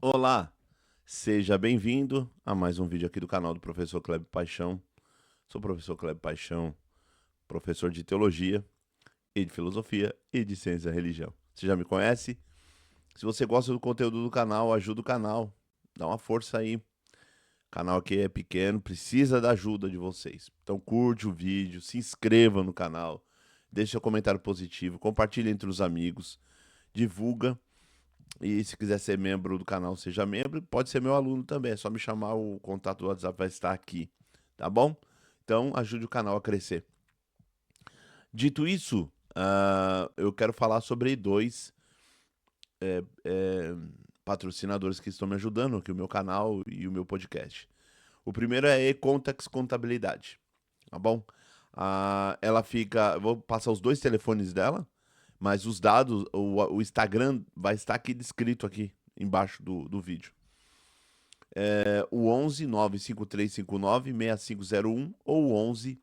Olá, seja bem-vindo a mais um vídeo aqui do canal do Professor Kleber Paixão. Sou o Professor Kleber Paixão, professor de Teologia e de Filosofia e de Ciência da Religião. Você já me conhece? Se você gosta do conteúdo do canal, ajuda o canal, dá uma força aí. O canal aqui é pequeno, precisa da ajuda de vocês. Então curte o vídeo, se inscreva no canal, deixe seu comentário positivo, compartilhe entre os amigos, divulga. E se quiser ser membro do canal, seja membro. Pode ser meu aluno também. É só me chamar, o contato do WhatsApp vai estar aqui. Tá bom? Então, ajude o canal a crescer. Dito isso, eu quero falar sobre dois patrocinadores que estão me ajudando aqui, o meu canal e o meu podcast. O primeiro é a eContax Contabilidade. Tá bom? Ela fica. Vou passar os dois telefones dela, mas os dados, o Instagram vai estar aqui descrito aqui embaixo do vídeo. O 11 95359 6501 ou o 11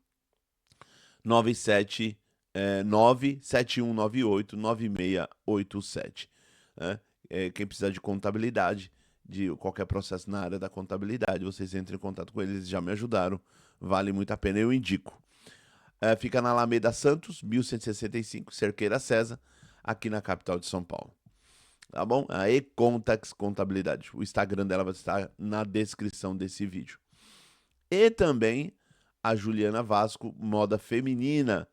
97 97198 9687. Né? Quem precisar de contabilidade, de qualquer processo na área da contabilidade, vocês entrem em contato com eles, eles já me ajudaram, vale muito a pena, eu indico. Fica na Alameda Santos, 1165, Cerqueira César, aqui na capital de São Paulo. Tá bom? A eContax Contabilidade. O Instagram dela vai estar na descrição desse vídeo. E também a Juliana Vasco, moda feminina,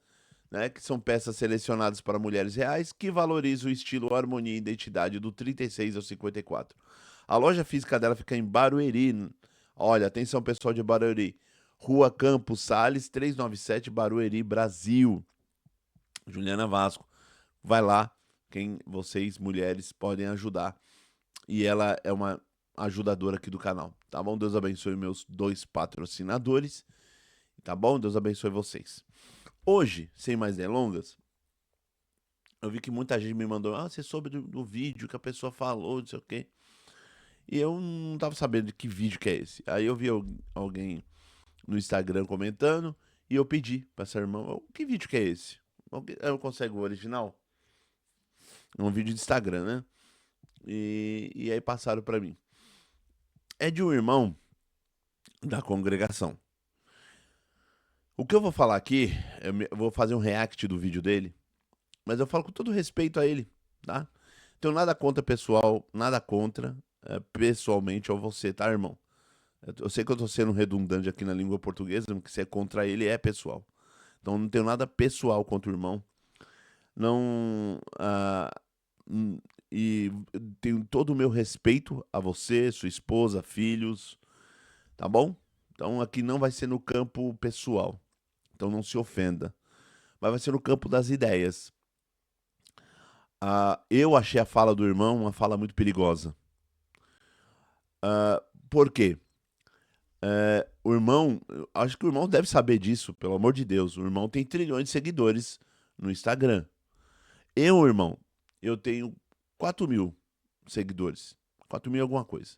né? Que são peças selecionadas para mulheres reais que valorizam o estilo, harmonia e identidade do 36 ao 54. A loja física dela fica em Barueri. Olha, atenção pessoal de Barueri. Rua Campos Sales, 397, Barueri, Brasil. Juliana Vasco. Vai lá, quem vocês, mulheres, podem ajudar. E ela é uma ajudadora aqui do canal, tá bom? Deus abençoe meus dois patrocinadores, tá bom? Deus abençoe vocês. Hoje, sem mais delongas, eu vi que muita gente me mandou, você soube do vídeo que a pessoa falou, não sei o quê. E eu não tava sabendo de que vídeo que é esse. Aí eu vi alguém no Instagram comentando e eu pedi pra essa irmã, que vídeo que é esse? Eu consigo o original? É um vídeo de Instagram, né? E aí passaram pra mim. É de um irmão da congregação. O que eu vou falar aqui, eu vou fazer um react do vídeo dele, mas eu falo com todo respeito a ele, tá? Tenho nada contra pessoal, nada contra pessoalmente ou você, tá, irmão? Eu sei que eu tô sendo redundante aqui na língua portuguesa, porque se é contra ele é pessoal. Então não tenho nada pessoal contra o irmão. Não. Hum, e tenho todo o meu respeito a você, sua esposa, filhos, tá bom? Então aqui não vai ser no campo pessoal. Então não se ofenda. Mas vai ser no campo das ideias. Eu achei a fala do irmão uma fala muito perigosa. Por quê? O irmão, acho que o irmão deve saber disso, pelo amor de Deus. O irmão tem trilhões de seguidores no Instagram. Irmão, eu tenho 4 mil seguidores. 4 mil alguma coisa.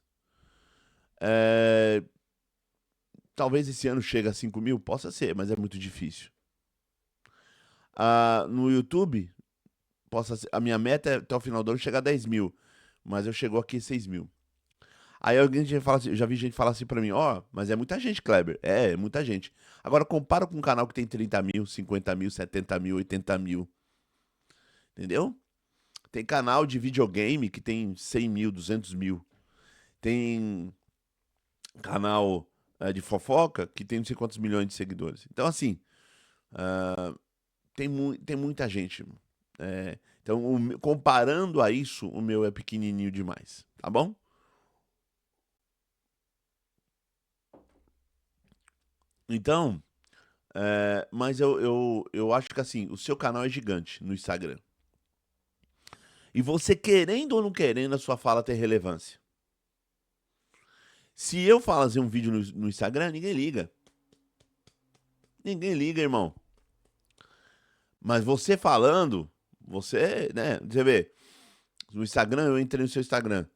É, talvez esse ano chegue a 5 mil, possa ser, mas é muito difícil. No YouTube, a minha meta é até o final do ano chegar a 10 mil, mas eu chegou aqui a 6 mil. Aí alguém já fala assim, eu já vi gente falar assim pra mim, mas é muita gente, Kleber. É muita gente. Agora compara com um canal que tem 30 mil, 50 mil, 70 mil, 80 mil. Entendeu? Tem canal de videogame que tem 100 mil, 200 mil. Tem canal de fofoca que tem não sei quantos milhões de seguidores. Então, assim, tem muita gente. Então, comparando a isso, o meu é pequenininho demais. Tá bom? Então, mas eu acho que assim, o seu canal é gigante no Instagram. E você querendo ou não querendo, a sua fala tem relevância. Se eu fazer um vídeo no Instagram, ninguém liga. Ninguém liga, irmão. Mas você falando, você, né? Você vê, no Instagram, eu entrei no seu Instagram.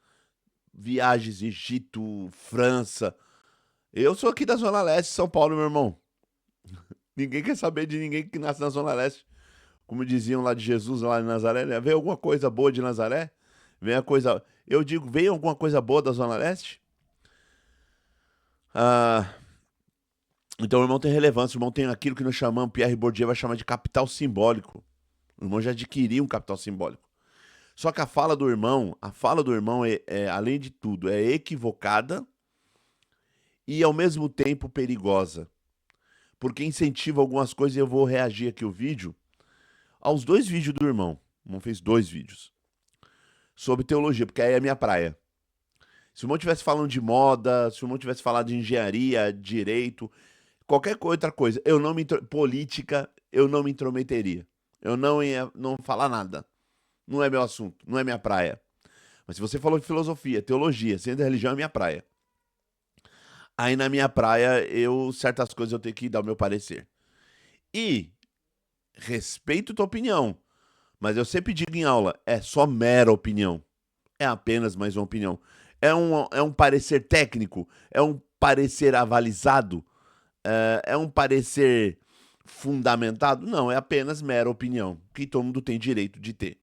Viagens, Egito, França. Eu sou aqui da Zona Leste, São Paulo, meu irmão. Ninguém quer saber de ninguém que nasce na Zona Leste. Como diziam lá de Jesus, lá em Nazaré, né? Vê alguma coisa boa de Nazaré? Vem a coisa. Eu digo, vem alguma coisa boa da Zona Leste? Ah, então o irmão tem relevância, o irmão tem aquilo que nós chamamos, Pierre Bourdieu vai chamar de capital simbólico. O irmão já adquiriu um capital simbólico. Só que a fala do irmão além de tudo, é equivocada e ao mesmo tempo perigosa. Porque incentiva algumas coisas e eu vou reagir aqui o vídeo aos dois vídeos do irmão. O irmão fez 2 vídeos sobre teologia, porque aí é a minha praia. Se o irmão estivesse falando de moda, se o irmão tivesse falado de engenharia, direito, qualquer outra coisa, política, eu não me intrometeria. Eu não ia não falar nada. Não é meu assunto, não é minha praia. Mas se você falou de filosofia, teologia, ciência da religião é minha praia. Aí na minha praia, certas coisas eu tenho que dar o meu parecer. E respeito tua opinião, mas eu sempre digo em aula, é só mera opinião. É apenas mais uma opinião. É um parecer técnico, é um parecer avalizado, é um parecer fundamentado? Não, é apenas mera opinião, que todo mundo tem direito de ter.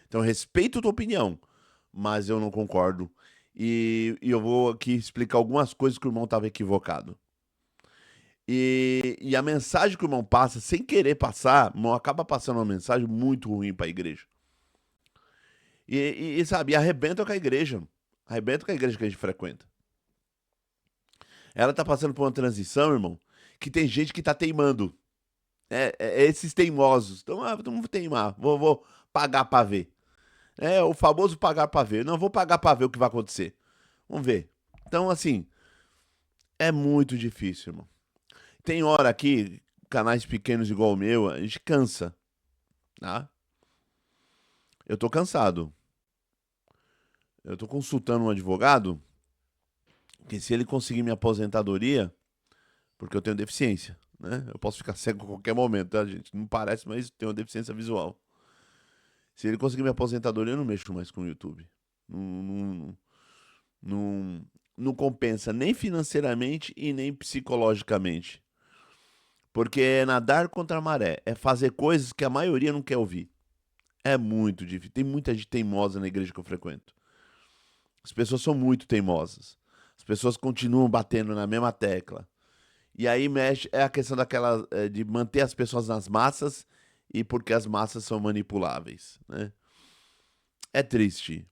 Então, respeito a tua opinião, mas eu não concordo. E eu vou aqui explicar algumas coisas que o irmão estava equivocado. E a mensagem que o irmão passa, sem querer passar, o irmão acaba passando uma mensagem muito ruim para a igreja. Sabe, arrebenta com a igreja. Arrebenta com a igreja que a gente frequenta. Ela tá passando por uma transição, irmão, que tem gente que tá teimando. É esses teimosos. Então, vamos teimar. Vou pagar pra ver. É o famoso pagar pra ver. Não, vou pagar pra ver o que vai acontecer. Vamos ver. Então, assim, é muito difícil, irmão. Tem hora aqui, canais pequenos igual o meu, a gente cansa. Tá? Eu tô cansado. Eu tô consultando um advogado que se ele conseguir minha aposentadoria, porque eu tenho deficiência, né? Eu posso ficar cego a qualquer momento, tá, gente? Não parece, mas tenho uma deficiência visual. Se ele conseguir minha aposentadoria, eu não mexo mais com o YouTube. Não, não, não, não compensa nem financeiramente e nem psicologicamente. Porque é nadar contra a maré. É fazer coisas que a maioria não quer ouvir. É muito difícil. Tem muita gente teimosa na igreja que eu frequento. As pessoas são muito teimosas. As pessoas continuam batendo na mesma tecla. E aí mexe, é a questão de manter as pessoas nas massas e porque as massas são manipuláveis, né? É triste,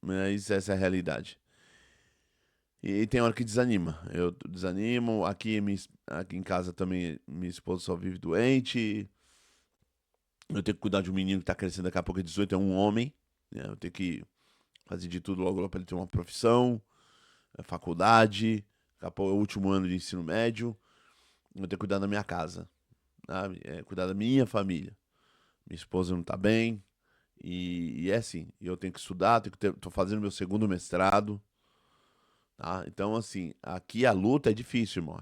mas essa é a realidade. E tem hora que desanima. Eu desanimo. Aqui em casa também, minha esposa só vive doente. Eu tenho que cuidar de um menino que tá crescendo daqui a pouco, é 18, é um homem, né? Eu tenho que fazer de tudo logo para ele ter uma profissão, faculdade, daqui a pouco é o último ano de ensino médio. Eu tenho que cuidar da minha casa, sabe? Cuidar da minha família. Minha esposa não tá bem. E é assim, eu tenho que estudar, tô fazendo meu segundo mestrado, tá? Então, assim, aqui a luta é difícil, irmão.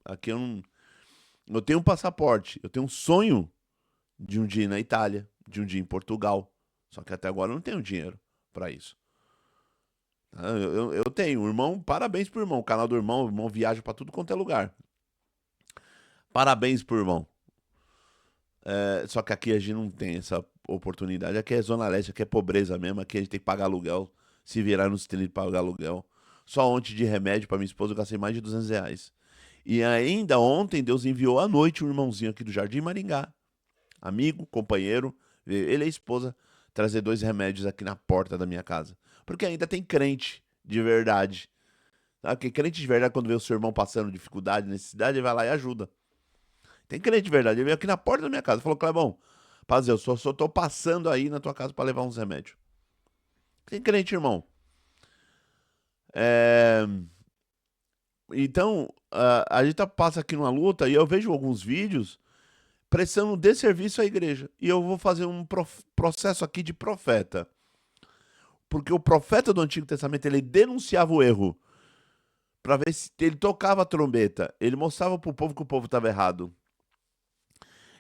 Aqui eu tenho um passaporte, eu tenho um sonho de um dia ir na Itália, de um dia em Portugal. Só que até agora eu não tenho dinheiro pra isso. Tá? Eu tenho, irmão, parabéns pro irmão. O canal do irmão, o irmão viaja pra tudo quanto é lugar. Parabéns pro irmão. Só que aqui a gente não tem essa oportunidade. Aqui é Zona Leste, aqui é pobreza mesmo. Aqui a gente tem que pagar aluguel, se virar nos trilhos de pagar aluguel. Só ontem de remédio pra minha esposa eu gastei mais de R$ 200. E ainda ontem Deus enviou à noite um irmãozinho aqui do Jardim Maringá, amigo, companheiro, ele e a esposa, trazer 2 remédios aqui na porta da minha casa. Porque ainda tem crente de verdade. Tá? Porque crente de verdade, quando vê o seu irmão passando dificuldade, necessidade, ele vai lá e ajuda. Tem crente de verdade. Ele veio aqui na porta da minha casa. Falou, Clebão, paz, eu só tô passando aí na tua casa pra levar uns remédios. Tem crente, irmão. É... Então, a gente passa aqui numa luta e eu vejo alguns vídeos prestando desserviço à igreja. E eu vou fazer um processo aqui de profeta. Porque o profeta do Antigo Testamento, ele denunciava o erro. Pra ver se ele tocava a trombeta. Ele mostrava pro povo que o povo estava errado.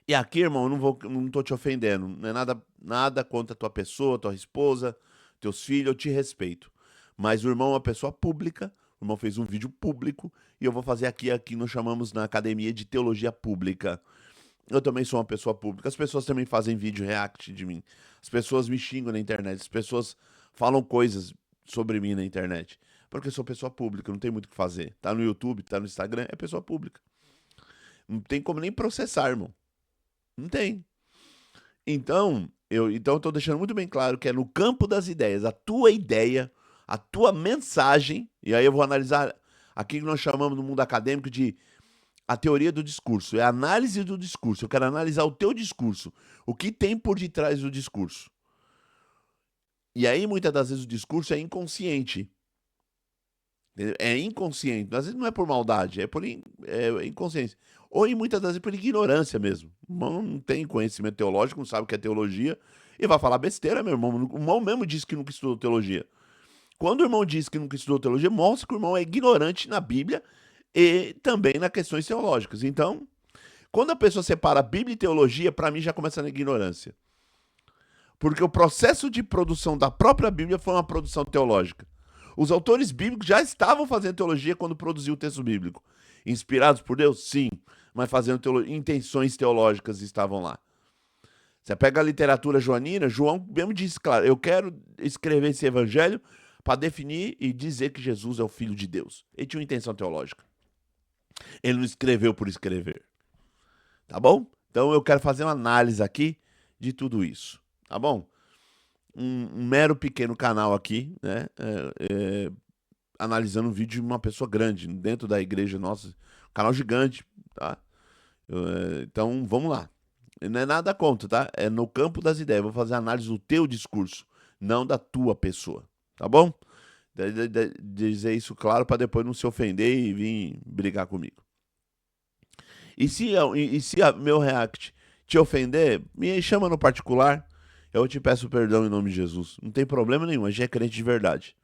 E aqui, irmão, eu não tô te ofendendo. Não é nada contra a tua pessoa, tua esposa, teus filhos, eu te respeito. Mas o irmão é uma pessoa pública, o irmão fez um vídeo público, e eu vou fazer aqui nós chamamos na academia de teologia pública. Eu também sou uma pessoa pública. As pessoas também fazem vídeo react de mim. As pessoas me xingam na internet. As pessoas falam coisas sobre mim na internet. Porque eu sou pessoa pública, não tem muito o que fazer. Tá no YouTube, tá no Instagram, é pessoa pública. Não tem como nem processar, irmão. Não tem. Então eu tô deixando muito bem claro que é no campo das ideias, a tua ideia, a tua mensagem, e aí eu vou analisar aqui que nós chamamos no mundo acadêmico de a teoria do discurso, é a análise do discurso. Eu quero analisar o teu discurso, o que tem por detrás do discurso. E aí, muitas das vezes, o discurso é inconsciente. Entendeu? É inconsciente. Às vezes não é por maldade, é por inconsciência. Ou e muitas das vezes por ignorância mesmo. O irmão não tem conhecimento teológico, não sabe o que é teologia, e vai falar besteira, meu irmão. O irmão mesmo disse que nunca estudou teologia. Quando o irmão diz que nunca estudou teologia, mostra que o irmão é ignorante na Bíblia e também nas questões teológicas. Então, quando a pessoa separa Bíblia e teologia, para mim já começa na ignorância. Porque o processo de produção da própria Bíblia foi uma produção teológica. Os autores bíblicos já estavam fazendo teologia quando produziu o texto bíblico. Inspirados por Deus? Sim, mas fazendo intenções teológicas estavam lá. Você pega a literatura joanina, João mesmo disse, claro, eu quero escrever esse evangelho para definir e dizer que Jesus é o Filho de Deus. Ele tinha uma intenção teológica. Ele não escreveu por escrever. Tá bom? Então eu quero fazer uma análise aqui de tudo isso. Tá bom? Um mero pequeno canal aqui, né? Analisando um vídeo de uma pessoa grande dentro da igreja nossa. Canal gigante, tá? Então vamos lá. Não é nada contra, tá? É no campo das ideias. Vou fazer análise do teu discurso, não da tua pessoa. Tá bom? Dizer isso claro para depois não se ofender e vir brigar comigo. E se meu react te ofender, me chama no particular. Eu te peço perdão em nome de Jesus. Não tem problema nenhum, a gente é crente de verdade.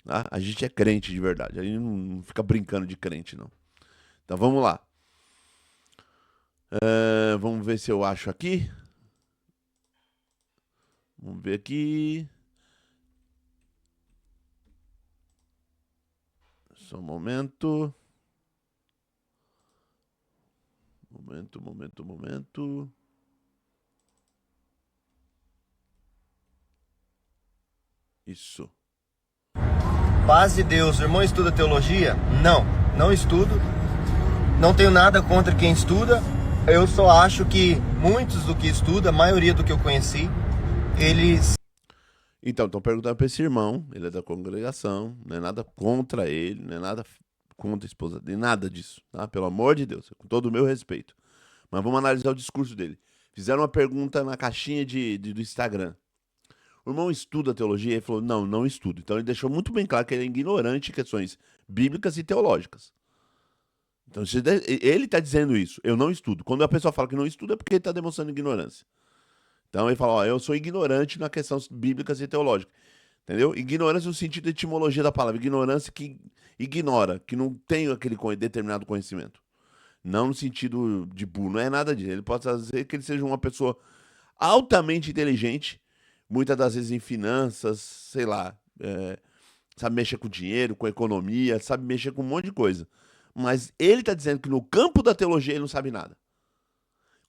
Tá? A gente é crente de verdade. A gente não fica brincando de crente, não. Então vamos lá. Vamos ver se eu acho aqui. Vamos ver aqui. Só um momento. Momento. Isso. Paz de Deus, o irmão estuda teologia? Não, não estudo. Não tenho nada contra quem estuda. Eu só acho que muitos do que estuda, a maioria do que eu conheci, eles... Então, estão perguntando para esse irmão, ele é da congregação, não é nada contra ele, não é nada contra a esposa dele, nada disso, tá? Pelo amor de Deus, com todo o meu respeito. Mas vamos analisar o discurso dele. Fizeram uma pergunta na caixinha do Instagram. O irmão estuda teologia? Ele falou, não estudo. Então ele deixou muito bem claro que ele é ignorante em questões bíblicas e teológicas. Então ele está dizendo isso, eu não estudo. Quando a pessoa fala que não estuda é porque ele está demonstrando ignorância. Então ele fala, eu sou ignorante na questão bíblicas e teológicas. Entendeu? Ignorância no sentido de etimologia da palavra. Ignorância que ignora, que não tem aquele determinado conhecimento. Não no sentido de burro, não é nada disso. Ele pode dizer que ele seja uma pessoa altamente inteligente, muitas das vezes em finanças, sei lá, sabe mexer com dinheiro, com economia, sabe mexer com um monte de coisa. Mas ele está dizendo que no campo da teologia ele não sabe nada.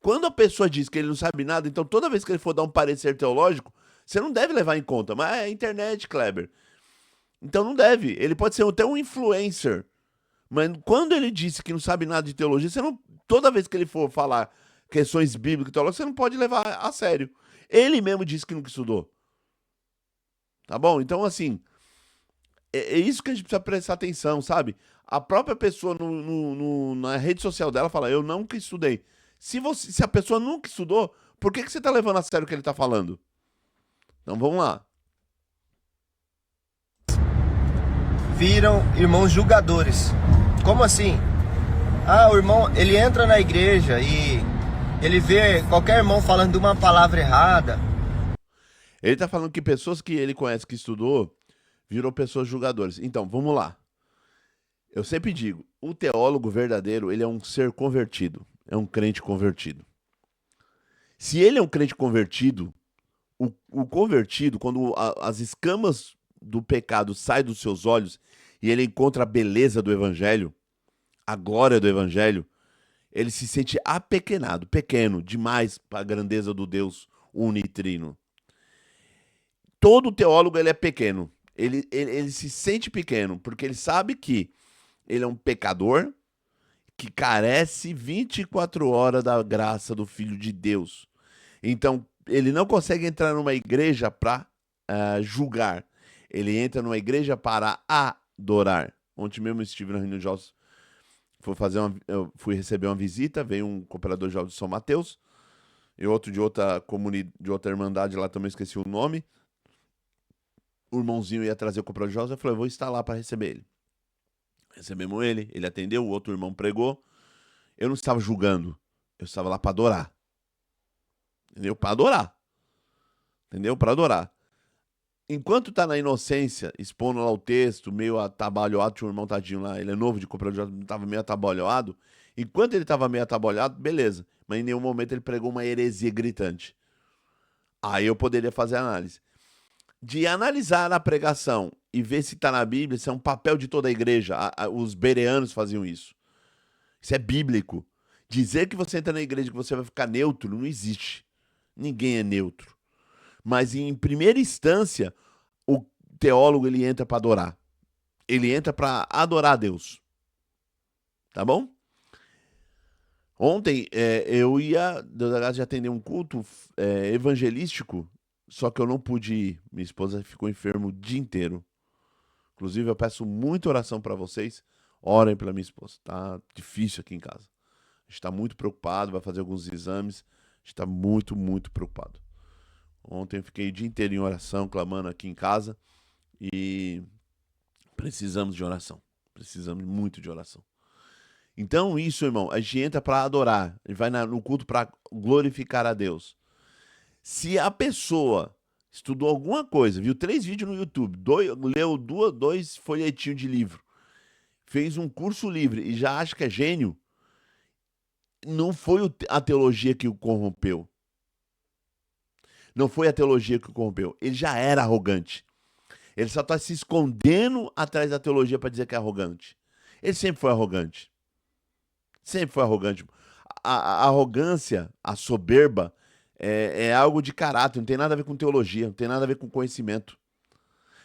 Quando a pessoa diz que ele não sabe nada, então toda vez que ele for dar um parecer teológico, você não deve levar em conta. Mas é a internet, Kleber. Então não deve. Ele pode ser até um influencer. Mas quando ele disse que não sabe nada de teologia, você não, toda vez que ele for falar questões bíblicas e teológicas, você não pode levar a sério. Ele mesmo disse que nunca estudou. Tá bom? Então, assim, é isso que a gente precisa prestar atenção, sabe? A própria pessoa na rede social dela fala, eu nunca estudei. Se a pessoa nunca estudou, por que você está levando a sério o que ele está falando? Então vamos lá. Viram irmãos julgadores. Como assim? O irmão, ele entra na igreja e ele vê qualquer irmão falando uma palavra errada. Ele está falando que pessoas que ele conhece que estudou viram pessoas julgadoras. Então, vamos lá. Eu sempre digo, o teólogo verdadeiro, ele é um ser convertido. É um crente convertido. Se ele é um crente convertido, o convertido, quando as escamas do pecado saem dos seus olhos e ele encontra a beleza do evangelho, a glória do evangelho, ele se sente apequenado, pequeno, demais para a grandeza do Deus unitrino. todo teólogo ele é pequeno. Ele se sente pequeno, porque ele sabe que ele é um pecador que carece 24 horas da graça do Filho de Deus. Então, ele não consegue entrar numa igreja para julgar. Ele entra numa igreja para adorar. Ontem mesmo eu estive na reunião de jovens, eu fui receber uma visita, veio um cooperador de jovens de São Mateus, e outro de outra comunidade, de outra irmandade lá, também esqueci o nome. O irmãozinho ia trazer o cooperador de jovens, eu falei, eu vou estar lá para receber ele. Recebemos ele atendeu, o outro irmão pregou. Eu não estava julgando, eu estava lá para adorar. Entendeu? Para adorar. Entendeu? Para adorar. Enquanto tá na inocência, expondo lá o texto, meio atabalhoado, tinha um irmão tadinho lá, ele é novo de cooperador, estava meio atabalhoado. Enquanto ele estava meio atabalhoado, beleza. Mas em nenhum momento ele pregou uma heresia gritante. Aí eu poderia fazer análise. De analisar a pregação e ver se está na Bíblia, isso é um papel de toda a igreja. Os bereanos faziam isso. Isso é bíblico. Dizer que você entra na igreja que você vai ficar neutro, não existe. Ninguém é neutro. Mas em primeira instância, o teólogo ele entra para adorar. Ele entra para adorar a Deus. Tá bom? Ontem eu ia, Deus da graça, de atender um culto evangelístico, só que eu não pude ir. Minha esposa ficou enferma o dia inteiro. Inclusive, eu peço muita oração para vocês. Orem pela minha esposa. Tá difícil aqui em casa. A gente está muito preocupado, vai fazer alguns exames. A gente está muito, muito preocupado. Ontem eu fiquei o dia inteiro em oração, clamando aqui em casa. E precisamos de oração. Precisamos muito de oração. Então, isso, irmão, a gente entra para adorar. A gente vai no culto para glorificar a Deus. Se a pessoa estudou alguma coisa, viu 3 vídeos no YouTube, leu 2 folhetinhos de livro, fez um curso livre e já acha que é gênio, não foi a teologia que o corrompeu. Não foi a teologia que o corrompeu. Ele já era arrogante. Ele só está se escondendo atrás da teologia para dizer que é arrogante. Ele sempre foi arrogante. Sempre foi arrogante. A arrogância, a soberba, é algo de caráter, não tem nada a ver com teologia, não tem nada a ver com conhecimento.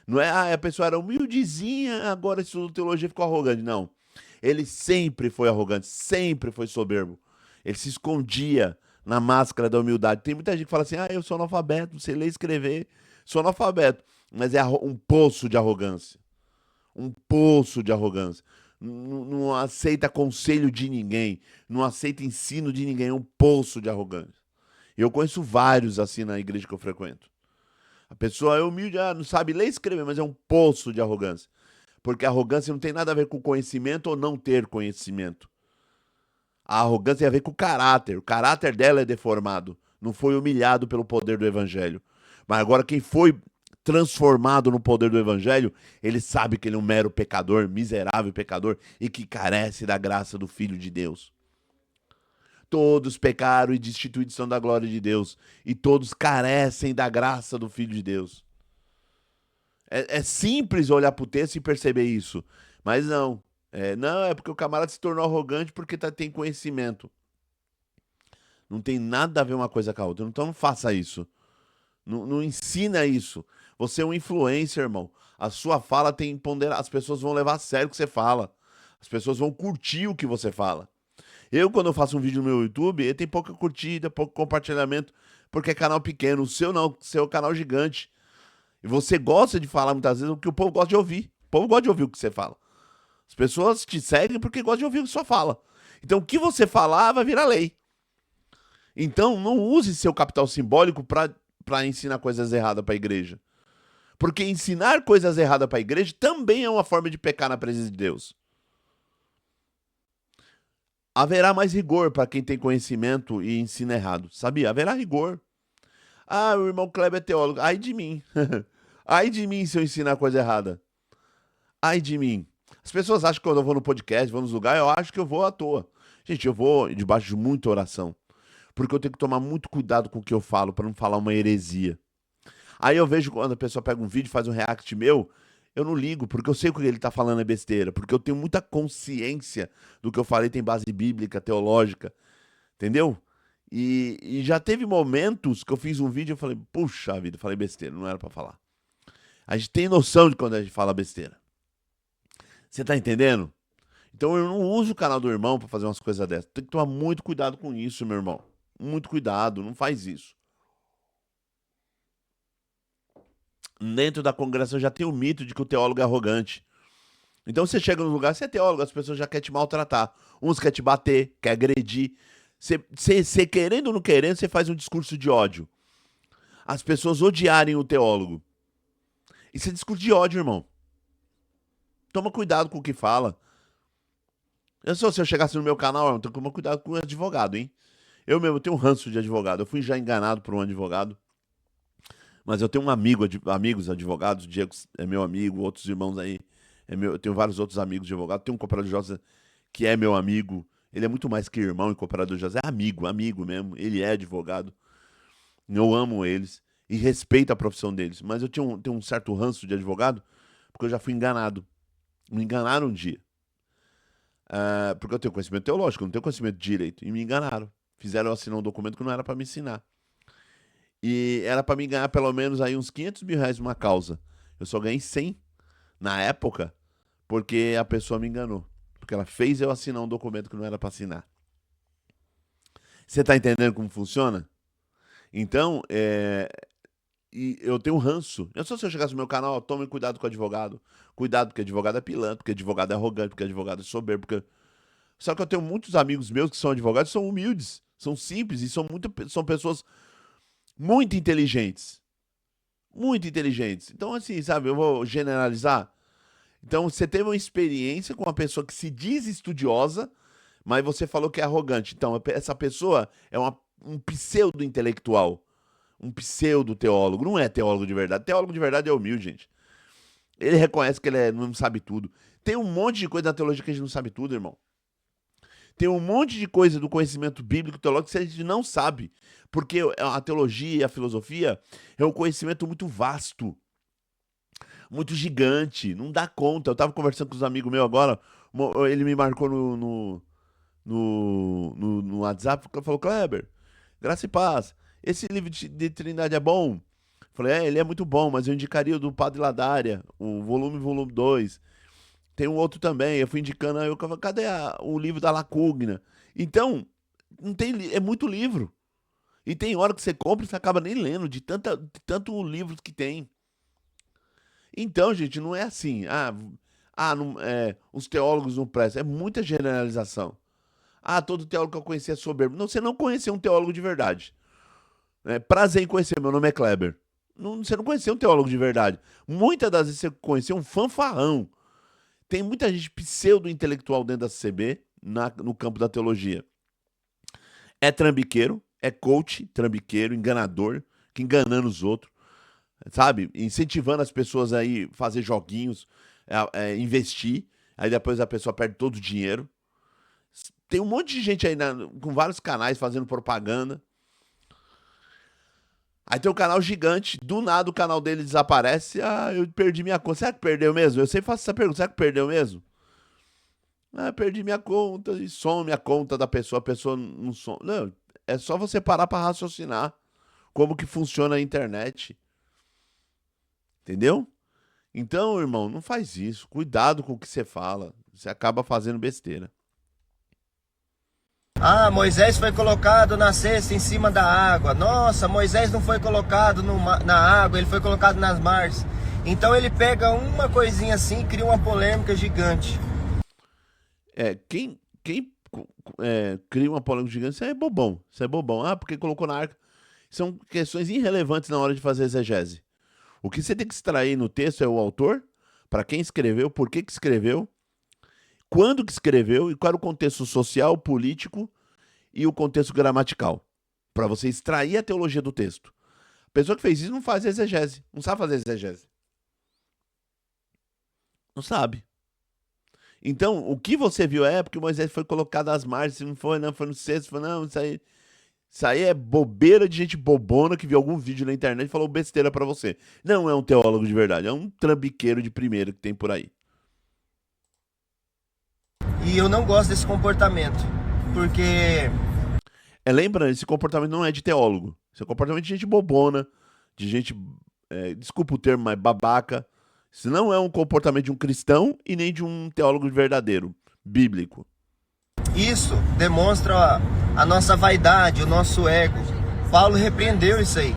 Não é, a pessoa era humildezinha, agora estudou teologia e ficou arrogante. Não. Ele sempre foi arrogante, sempre foi soberbo. Ele se escondia na máscara da humildade. Tem muita gente que fala assim, eu sou analfabeto, não sei ler e escrever, sou analfabeto. Mas é um poço de arrogância. Um poço de arrogância. Não aceita conselho de ninguém, não aceita ensino de ninguém, é um poço de arrogância. Eu conheço vários assim na igreja que eu frequento. A pessoa é humilde, não sabe ler e escrever, mas é um poço de arrogância. Porque a arrogância não tem nada a ver com conhecimento ou não ter conhecimento. A arrogância tem a ver com o caráter. O caráter dela é deformado. Não foi humilhado pelo poder do evangelho. Mas agora quem foi transformado no poder do evangelho, ele sabe que ele é um mero pecador, miserável pecador, e que carece da graça do Filho de Deus. Todos pecaram e destituídos são da glória de Deus, e todos carecem da graça do Filho de Deus. É simples olhar para o texto e perceber isso, mas não. Não, é porque o camarada se tornou arrogante porque tem conhecimento. Não tem nada a ver uma coisa com a outra, então não faça isso. Não ensina isso. Você é um influencer, irmão. A sua fala tem ponderar. As pessoas vão levar a sério o que você fala. As pessoas vão curtir o que você fala. Quando eu faço um vídeo no meu YouTube, ele tem pouca curtida, pouco compartilhamento, porque é canal pequeno. O seu não, o seu é um canal gigante. E você gosta de falar muitas vezes o que o povo gosta de ouvir. O povo gosta de ouvir o que você fala. As pessoas te seguem porque gostam de ouvir o que você fala. Então, o que você falar vai virar lei. Então, não use seu capital simbólico para ensinar coisas erradas para a igreja. Porque ensinar coisas erradas para a igreja também é uma forma de pecar na presença de Deus. Haverá mais rigor para quem tem conhecimento e ensina errado. Sabia? Haverá rigor. O irmão Kleber é teólogo. Ai de mim. Ai de mim se eu ensinar coisa errada. Ai de mim. As pessoas acham que quando eu vou no podcast, vou nos lugares, eu acho que eu vou à toa. Gente, eu vou debaixo de muita oração. Porque eu tenho que tomar muito cuidado com o que eu falo para não falar uma heresia. Aí eu vejo quando a pessoa pega um vídeo, faz um react meu, eu não ligo, porque eu sei que o que ele tá falando é besteira, porque eu tenho muita consciência do que eu falei, tem base bíblica, teológica, entendeu? E já teve momentos que eu fiz um vídeo e eu falei, puxa vida, falei besteira, não era pra falar. A gente tem noção de quando a gente fala besteira. Você tá entendendo? Então eu não uso o canal do irmão pra fazer umas coisas dessas. Tem que tomar muito cuidado com isso, meu irmão. Muito cuidado, não faz isso. Dentro da congregação já tem o mito de que o teólogo é arrogante. Então você chega no lugar, você é teólogo, as pessoas já querem te maltratar. Uns querem te bater, querem agredir. Você querendo ou não querendo, você faz um discurso de ódio. As pessoas odiarem o teólogo. Isso é discurso de ódio, irmão. Toma cuidado com o que fala. Se eu chegasse no meu canal, eu tenho que tomar cuidado com o advogado, hein? Eu mesmo tenho um ranço de advogado. Eu fui já enganado por um advogado. Mas eu tenho amigos advogados. O Diego é meu amigo, outros irmãos aí. Eu tenho vários outros amigos de advogado. Tenho um cooperador de justiça que é meu amigo. Ele é muito mais que irmão e cooperador de justiça. É amigo mesmo. Ele é advogado. Eu amo eles e respeito a profissão deles. Mas eu tenho um certo ranço de advogado porque eu já fui enganado. Me enganaram um dia. Porque eu tenho conhecimento teológico, eu não tenho conhecimento de direito. E me enganaram. Fizeram eu assinar um documento que não era para me ensinar. E era para mim ganhar pelo menos aí uns 500 mil reais numa causa. Eu só ganhei 100 na época porque a pessoa me enganou. Porque ela fez eu assinar um documento que não era para assinar. Você tá entendendo como funciona? Então, e eu tenho ranço. Se eu chegasse no meu canal, tome cuidado com o advogado. Cuidado, porque advogado é pilantra, porque advogado é arrogante, porque advogado é soberbo. Só que eu tenho muitos amigos meus que são advogados, são humildes, são simples e são pessoas muito inteligentes. Muito inteligentes. Então, assim, sabe, eu vou generalizar. Então, você teve uma experiência com uma pessoa que se diz estudiosa, mas você falou que é arrogante. Então, essa pessoa é um pseudo-intelectual. Um pseudo-teólogo. Não é teólogo de verdade. Teólogo de verdade é humilde, gente. Ele reconhece que ele não sabe tudo. Tem um monte de coisa na teologia que a gente não sabe tudo, irmão. Tem um monte de coisa do conhecimento bíblico teológico que a gente não sabe. Porque a teologia e a filosofia é um conhecimento muito vasto. Muito gigante. Não dá conta. Eu tava conversando com os amigos meus agora. Ele me marcou no WhatsApp. Falou, Kleber, graça e paz. Esse livro de Trindade é bom? Falei, ele é muito bom, mas eu indicaria o do Padre Ladária, o volume 2. Tem um outro também, eu fui indicando, aí eu falei, cadê o livro da Lacugna? Então, não tem, é muito livro. E tem hora que você compra e você acaba nem lendo, de tanto livros que tem. Então, gente, não é assim, os teólogos não prestam, é muita generalização. Todo teólogo que eu conheci é soberbo. Não, você não conheceu um teólogo de verdade. Prazer em conhecer, meu nome é Kleber. Você não conheceu um teólogo de verdade. Muitas das vezes você conheceu um fanfarrão. Tem muita gente pseudo-intelectual dentro da CB, no campo da teologia. É trambiqueiro, é coach, trambiqueiro, enganador, que enganando os outros, sabe? Incentivando as pessoas aí fazer joguinhos, investir, aí depois a pessoa perde todo o dinheiro. Tem um monte de gente aí com vários canais fazendo propaganda. Aí tem um canal gigante, do nada o canal dele desaparece. Eu perdi minha conta. Será que perdeu mesmo? Eu sempre faço essa pergunta, será que perdeu mesmo? Perdi minha conta e some a conta da pessoa, a pessoa não some. Não, é só você parar pra raciocinar como que funciona a internet. Entendeu? Então, irmão, não faz isso. Cuidado com o que você fala. Você acaba fazendo besteira. Moisés foi colocado na cesta em cima da água. Nossa, Moisés não foi colocado na água, ele foi colocado nas margens. Então ele pega uma coisinha assim e cria uma polêmica gigante. Quem cria uma polêmica gigante, isso é bobão. Isso é bobão. Porque colocou na arca. São questões irrelevantes na hora de fazer exegese. O que você tem que extrair no texto é o autor, para quem escreveu, por que escreveu, quando que escreveu e qual era o contexto social, político e o contexto gramatical, para você extrair a teologia do texto. A pessoa que fez isso não faz exegese, não sabe fazer exegese. Não sabe. Então, o que você viu porque Moisés foi colocado às margens, não foi no cesto, isso aí é bobeira de gente bobona que viu algum vídeo na internet e falou besteira para você. Não é um teólogo de verdade, é um trambiqueiro de primeira que tem por aí. E eu não gosto desse comportamento, porque... Lembra, esse comportamento não é de teólogo. Esse é um comportamento de gente bobona, de gente desculpa o termo, mas babaca. Isso não é um comportamento de um cristão e nem de um teólogo verdadeiro, bíblico. Isso demonstra a nossa vaidade, o nosso ego. Paulo repreendeu isso aí.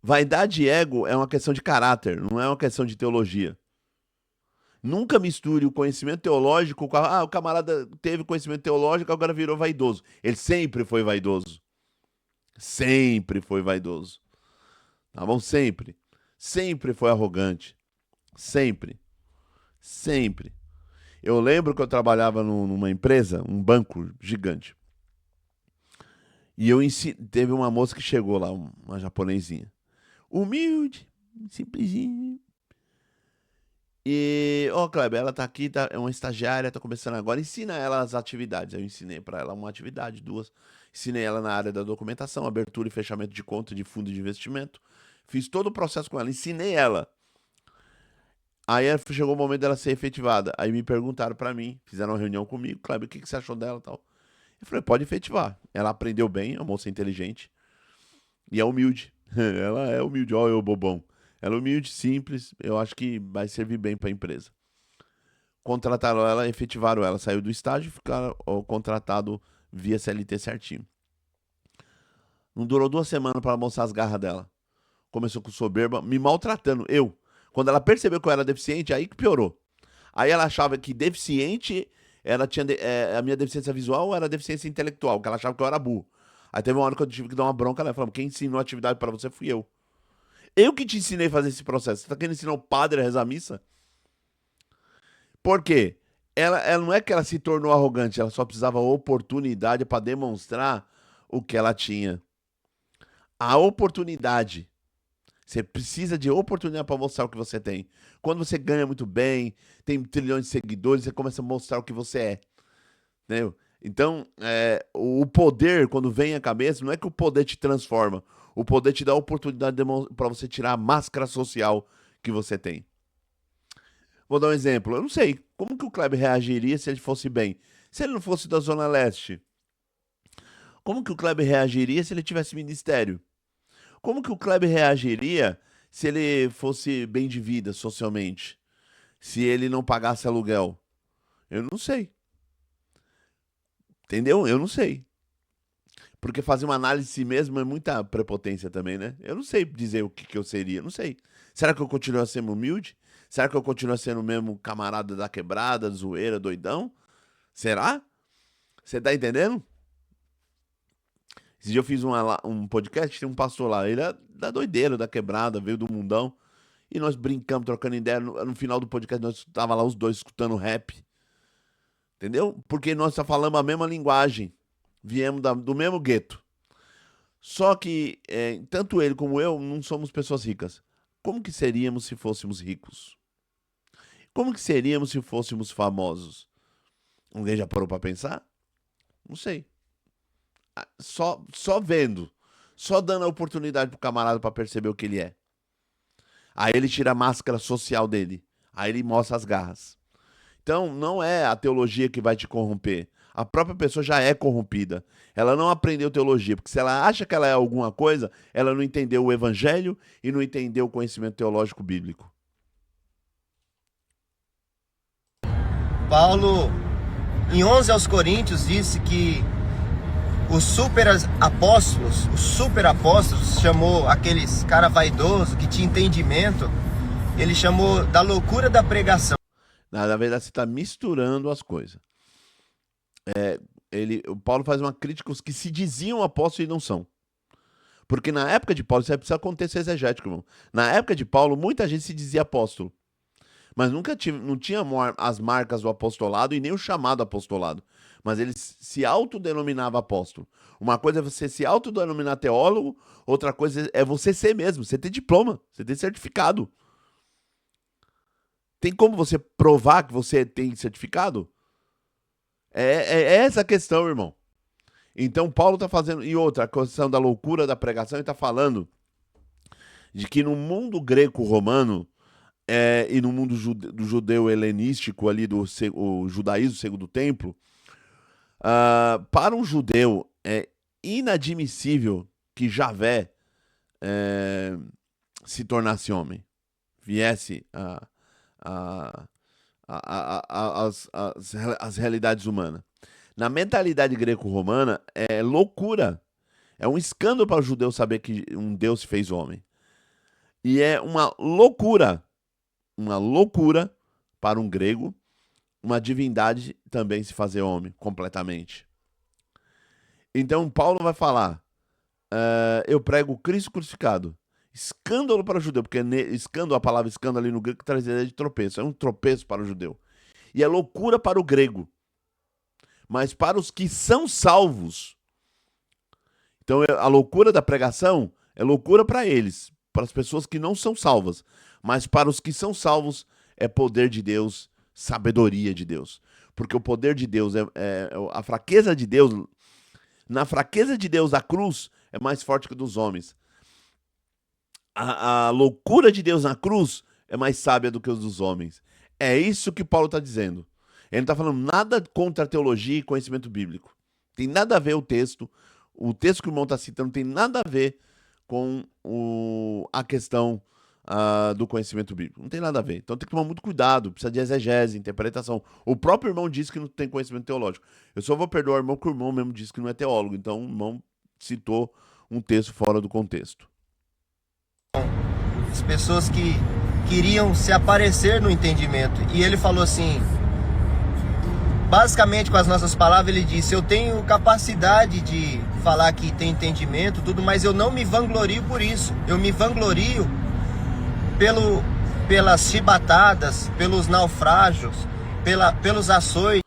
Vaidade e ego é uma questão de caráter, não é uma questão de teologia. Nunca misture o conhecimento teológico com o camarada teve conhecimento teológico, agora virou vaidoso. Ele sempre foi vaidoso. Sempre foi vaidoso. Tá bom? Sempre. Sempre foi arrogante. Sempre. Sempre. Eu lembro que eu trabalhava numa empresa, um banco gigante. E teve uma moça que chegou lá, uma japonesinha. Humilde, simplesinha. E, Kleber, ela tá aqui, é uma estagiária, tá começando agora, ensina ela as atividades. Eu ensinei pra ela uma atividade, duas. Ensinei ela na área da documentação, abertura e fechamento de conta de fundo de investimento. Fiz todo o processo com ela, ensinei ela. Aí chegou o momento dela ser efetivada. Aí me perguntaram pra mim, fizeram uma reunião comigo, Kleber, o que você achou dela e tal? Eu falei, pode efetivar. Ela aprendeu bem, é uma moça inteligente e é humilde. Ela é humilde, ó, eu bobão. Ela é humilde, simples, eu acho que vai servir bem para a empresa. Contrataram ela, efetivaram ela, saiu do estágio e ficaram contratado via CLT certinho. Não durou 2 semanas para mostrar as garras dela. Começou com soberba, me maltratando, eu. Quando ela percebeu que eu era deficiente, aí que piorou. Aí ela achava que deficiente, ela tinha a minha deficiência visual era deficiência intelectual, que ela achava que eu era burro. Aí teve uma hora que eu tive que dar uma bronca, ela falou, quem ensinou a atividade para você fui eu. Eu que te ensinei a fazer esse processo. Você tá querendo ensinar o padre a rezar a missa? Por quê? Ela não é que ela se tornou arrogante, ela só precisava oportunidade para demonstrar o que ela tinha. A oportunidade. Você precisa de oportunidade para mostrar o que você tem. Quando você ganha muito bem, tem trilhões de seguidores, você começa a mostrar o que você é. Entendeu? Então, o poder, quando vem à cabeça, não é que o poder te transforma. O poder te dá a oportunidade para você tirar a máscara social que você tem. Vou dar um exemplo. Eu não sei como que o Kleber reagiria se ele fosse bem. Se ele não fosse da Zona Leste. Como que o Kleber reagiria se ele tivesse ministério? Como que o Kleber reagiria se ele fosse bem de vida socialmente? Se ele não pagasse aluguel? Eu não sei. Entendeu? Eu não sei. Porque fazer uma análise de si mesmo é muita prepotência também, né? Eu não sei dizer o que eu seria, não sei. Será que eu continuo sendo humilde? Será que eu continuo sendo o mesmo camarada da quebrada, zoeira, doidão? Será? Você tá entendendo? Esse dia eu fiz um podcast, tem um pastor lá, ele é da doideira, da quebrada, veio do mundão. E nós brincamos, trocando ideia. No final do podcast, nós tava lá os dois escutando rap. Entendeu? Porque nós só falamos a mesma linguagem. Viemos do mesmo gueto. Só que, tanto ele como eu, não somos pessoas ricas. Como que seríamos se fôssemos ricos? Como que seríamos se fôssemos famosos? Alguém já parou pra pensar? Não sei. Só vendo. Só dando a oportunidade pro camarada pra perceber o que ele é. Aí ele tira a máscara social dele. Aí ele mostra as garras. Então, não é a teologia que vai te corromper. A própria pessoa já é corrompida. Ela não aprendeu teologia, porque se ela acha que ela é alguma coisa, ela não entendeu o evangelho e não entendeu o conhecimento teológico bíblico. Paulo, em 11 aos Coríntios, disse que os super apóstolos, chamou aqueles cara vaidoso que tinha entendimento, ele chamou da loucura da pregação. Na verdade, você está misturando as coisas. O Paulo faz uma crítica aos que se diziam apóstolos e não são. Porque na época de Paulo, isso aí precisa contexto exegético, irmão. Na época de Paulo, muita gente se dizia apóstolo. Mas não tinha as marcas do apostolado e nem o chamado apostolado. Mas ele se autodenominava apóstolo. Uma coisa é você se autodenominar teólogo, outra coisa é você ser mesmo. Você ter diploma, você ter certificado. Tem como você provar que você tem certificado? É essa a questão, irmão. Então, Paulo está fazendo... E outra, a questão da loucura da pregação, ele está falando de que no mundo greco-romano e no mundo do judeu helenístico, ali o judaísmo segundo o templo, para um judeu é inadmissível que Javé se tornasse homem, viesse as realidades humanas. Na mentalidade greco-romana, é loucura. É um escândalo para o judeu saber que um Deus se fez homem. E é uma loucura para um grego, uma divindade também se fazer homem completamente. Então Paulo vai falar, eu prego Cristo crucificado. Escândalo para o judeu, porque escândalo, a palavra escândalo ali no grego traz a ideia de tropeço. É um tropeço para o judeu. E é loucura para o grego. Mas para os que são salvos, então a loucura da pregação é loucura para eles, para as pessoas que não são salvas. Mas para os que são salvos é poder de Deus, sabedoria de Deus. Porque o poder de Deus, a fraqueza de Deus, na fraqueza de Deus a cruz é mais forte que a dos homens. A loucura de Deus na cruz é mais sábia do que os dos homens. É isso que Paulo está dizendo. Ele não está falando nada contra a teologia e conhecimento bíblico. Tem nada a ver o texto. O texto que o irmão está citando tem nada a ver com a questão do conhecimento bíblico. Não tem nada a ver. Então tem que tomar muito cuidado. Precisa de exegese, interpretação. O próprio irmão disse que não tem conhecimento teológico. Eu só vou perdoar o irmão porque o irmão mesmo disse que não é teólogo. Então o irmão citou um texto fora do contexto. As pessoas que queriam se aparecer no entendimento. E ele falou assim, basicamente com as nossas palavras, ele disse, eu tenho capacidade de falar que tem entendimento, tudo, mas eu não me vanglorio por isso. Eu me vanglorio pelas chibatadas, pelos naufrágios, pelos açoites.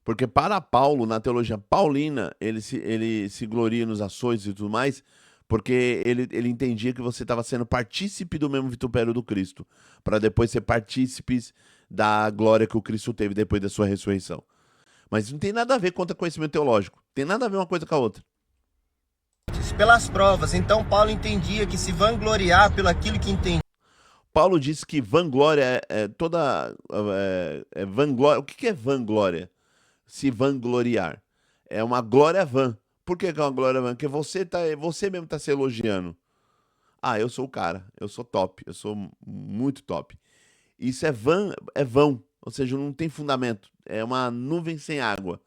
Porque para Paulo, na teologia paulina, ele se gloria nos açoites e tudo mais, porque ele entendia que você estava sendo partícipe do mesmo vitupério do Cristo, para depois ser partícipes da glória que o Cristo teve depois da sua ressurreição. Mas não tem nada a ver contra conhecimento teológico. Tem nada a ver uma coisa com a outra. Pelas provas. Então Paulo entendia que se vangloriar pelo aquilo que entendia. Paulo disse que vanglória vanglória. O que é vanglória? Se vangloriar. É uma glória vã. Por que é uma glória vã? Porque você mesmo está se elogiando. Ah, eu sou o cara. Eu sou top. Eu sou muito top. Isso é vão. Ou seja, não tem fundamento. É uma nuvem sem água.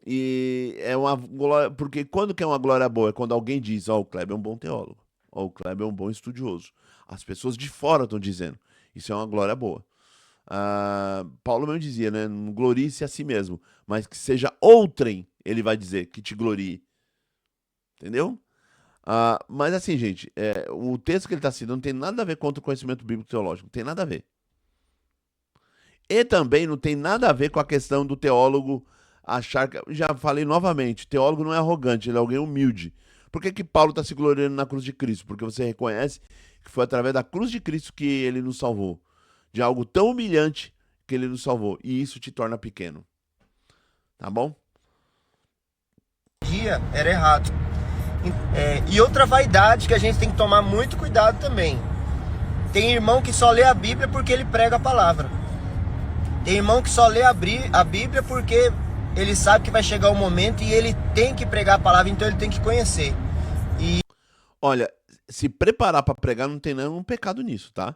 E é uma glória. Porque quando que é uma glória boa? É quando alguém diz: ó, o Kleber é um bom teólogo. Ó, o Kleber é um bom estudioso. As pessoas de fora estão dizendo. Isso é uma glória boa. Paulo mesmo dizia, né? Não glorie-se a si mesmo, mas que seja outrem, ele vai dizer, que te glorie. Entendeu? Mas assim, gente, o texto que ele está citando não tem nada a ver contra o conhecimento bíblico teológico. Não tem nada a ver. E também não tem nada a ver com a questão do teólogo achar que... Já falei novamente, teólogo não é arrogante, ele é alguém humilde. Por que Paulo está se gloriando na cruz de Cristo? Porque você reconhece que foi através da cruz de Cristo que ele nos salvou. De algo tão humilhante que ele nos salvou. E isso te torna pequeno. Tá bom? Era errado. E outra vaidade que a gente tem que tomar muito cuidado também. Tem irmão que só lê a Bíblia porque ele prega a palavra. Tem irmão que só lê a Bíblia porque ele sabe que vai chegar o momento e ele tem que pregar a palavra, então ele tem que conhecer. Olha, se preparar para pregar não tem nenhum pecado nisso, tá?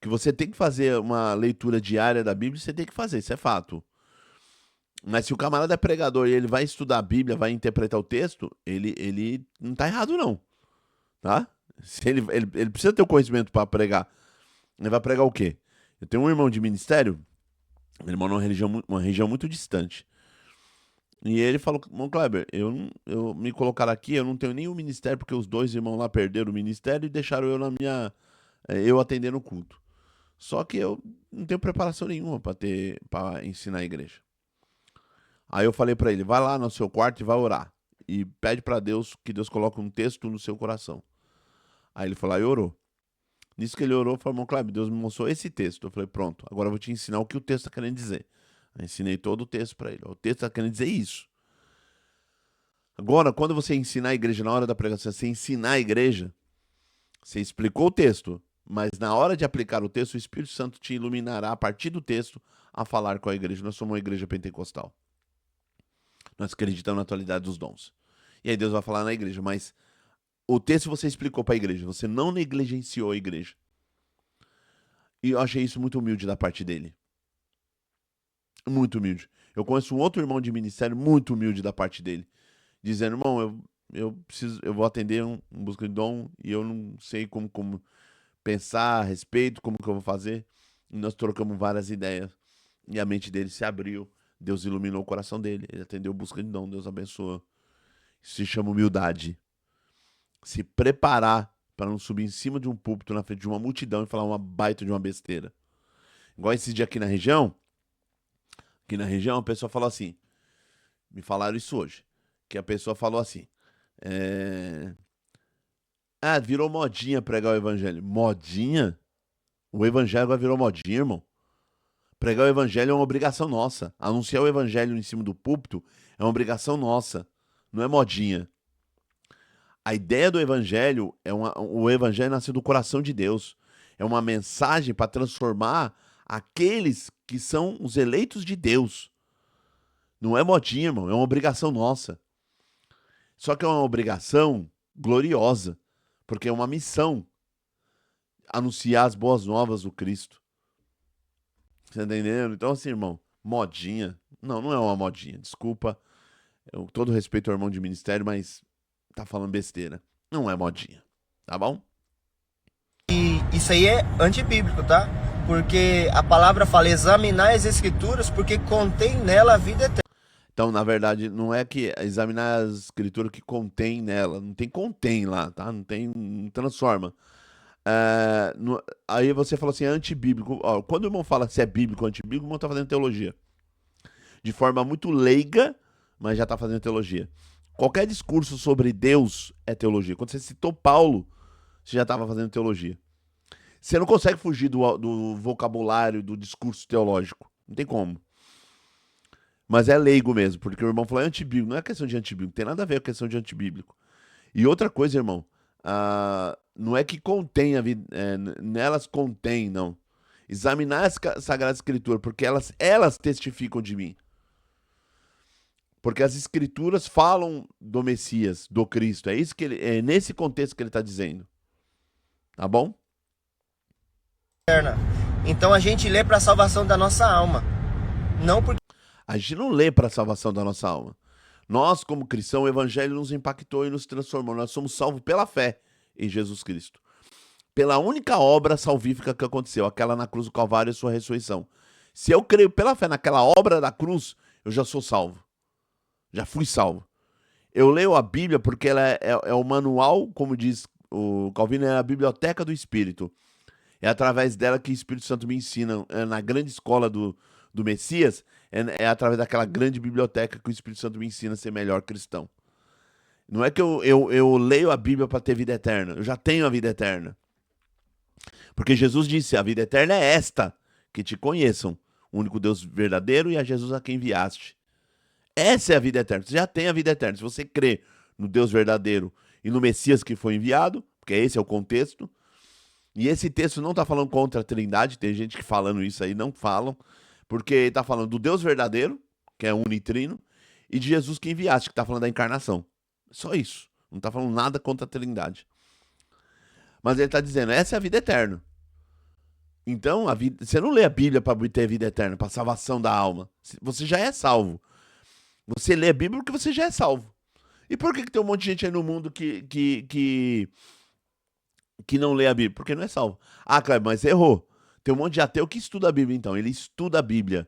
Que você tem que fazer uma leitura diária da Bíblia, você tem que fazer, isso é fato. Mas se o camarada é pregador e ele vai estudar a Bíblia, vai interpretar o texto, ele não tá errado não, tá? Se ele precisa ter o conhecimento para pregar. Ele vai pregar o quê? Eu tenho um irmão de ministério, ele mora numa região muito distante. E ele falou, irmão Kleber, eu me colocar aqui, eu não tenho nenhum ministério, porque os dois irmãos lá perderam o ministério e deixaram eu atendendo o culto. Só que eu não tenho preparação nenhuma para ensinar a igreja. Aí eu falei para ele, vai lá no seu quarto e vai orar. E pede para Deus que Deus coloque um texto no seu coração. Aí ele falou, e orou. Nisso que ele orou, falou, irmão Kleber, Deus me mostrou esse texto. Eu falei, pronto, agora eu vou te ensinar o que o texto está querendo dizer. Eu ensinei todo o texto para ele. O texto está querendo dizer isso. Agora, quando você ensinar a igreja, na hora da pregação, você ensinar a igreja, você explicou o texto, mas na hora de aplicar o texto, o Espírito Santo te iluminará a partir do texto a falar com a igreja. Nós somos uma igreja pentecostal. Nós acreditamos na atualidade dos dons. E aí Deus vai falar na igreja, mas O texto você explicou para a igreja, você não negligenciou a igreja. E eu achei isso muito humilde da parte dele. Muito humilde. Eu conheço um outro irmão de ministério muito humilde da parte dele, dizendo, irmão, eu vou atender um busca de dom e eu não sei como pensar a respeito, como que eu vou fazer. E nós trocamos várias ideias. E a mente dele se abriu. Deus iluminou o coração dele. Ele atendeu busca de dom. Deus abençoou. Isso se chama humildade. Se preparar para não subir em cima de um púlpito na frente de uma multidão e falar uma baita de uma besteira. Igual esse dia aqui na região. Aqui na região a pessoa falou assim. Me falaram isso hoje. Que a pessoa falou assim. Virou modinha pregar o evangelho. Modinha? O evangelho agora virou modinha, irmão. Pregar o evangelho é uma obrigação nossa. Anunciar o evangelho em cima do púlpito é uma obrigação nossa. Não é modinha. A ideia do evangelho o evangelho nasceu do coração de Deus. É uma mensagem para transformar aqueles que são os eleitos de Deus. Não é modinha, irmão. É uma obrigação nossa. Só que é uma obrigação gloriosa. Porque é uma missão anunciar as boas novas do Cristo. Você tá entendendo? Então, assim, irmão, modinha. Não é uma modinha. Desculpa. Todo respeito ao irmão de ministério, mas tá falando besteira. Não é modinha. Tá bom? E isso aí é antibíblico, tá? Porque a palavra fala examinar as escrituras porque contém nela a vida eterna. Então, na verdade, não é que examinar as escrituras que contém nela. Não tem contém lá, tá? Não transforma. Aí você fala assim, é antibíblico. Ó, quando o irmão fala se é bíblico ou antibíblico, o irmão tá fazendo teologia. De forma muito leiga, mas já tá fazendo teologia. Qualquer discurso sobre Deus é teologia. Quando você citou Paulo, você já estava fazendo teologia. Você não consegue fugir do vocabulário, do discurso teológico. Não tem como. Mas é leigo mesmo, porque o irmão falou, é antibíblico. Não é questão de antibíblico, tem nada a ver com a questão de antibíblico. E outra coisa, irmão, não é que contém a vida, nelas contém, não. Examinar as Sagradas Escrituras, porque elas testificam de mim. Porque as Escrituras falam do Messias, do Cristo. É nesse contexto que ele está dizendo. Tá bom? Então a gente lê para a salvação da nossa alma. Não porque A gente não lê para a salvação da nossa alma. Nós, como cristãos, o evangelho nos impactou e nos transformou. Nós somos salvos pela fé em Jesus Cristo. Pela única obra salvífica que aconteceu, aquela na cruz do Calvário e a sua ressurreição. Se eu creio pela fé naquela obra da cruz, eu já sou salvo. Já fui salvo. Eu leio a Bíblia porque ela é o manual, como diz o Calvino, é a biblioteca do Espírito. É através dela que o Espírito Santo me ensina. Na grande escola do Messias, é através daquela grande biblioteca que o Espírito Santo me ensina a ser melhor cristão. Não é que eu leio a Bíblia para ter vida eterna. Eu já tenho a vida eterna. Porque Jesus disse, a vida eterna é esta, que te conheçam, o único Deus verdadeiro e a Jesus a quem enviaste. Essa é a vida eterna. Você já tem a vida eterna. Se você crê no Deus verdadeiro e no Messias que foi enviado, porque esse é o contexto, e esse texto não está falando contra a Trindade, tem gente que falando isso aí, não falam, porque está falando do Deus verdadeiro, que é unitrino, e de Jesus que enviaste, que está falando da encarnação. Só isso. Não está falando nada contra a Trindade. Mas ele está dizendo, essa é a vida eterna. Então, você não lê a Bíblia para ter vida eterna, para salvação da alma. Você já é salvo. Você lê a Bíblia porque você já é salvo. E por que tem um monte de gente aí no mundo que não lê a Bíblia? Porque não é salvo. Ah, Cleber, mas errou. Tem um monte de ateu que estuda a Bíblia, então. Ele estuda a Bíblia,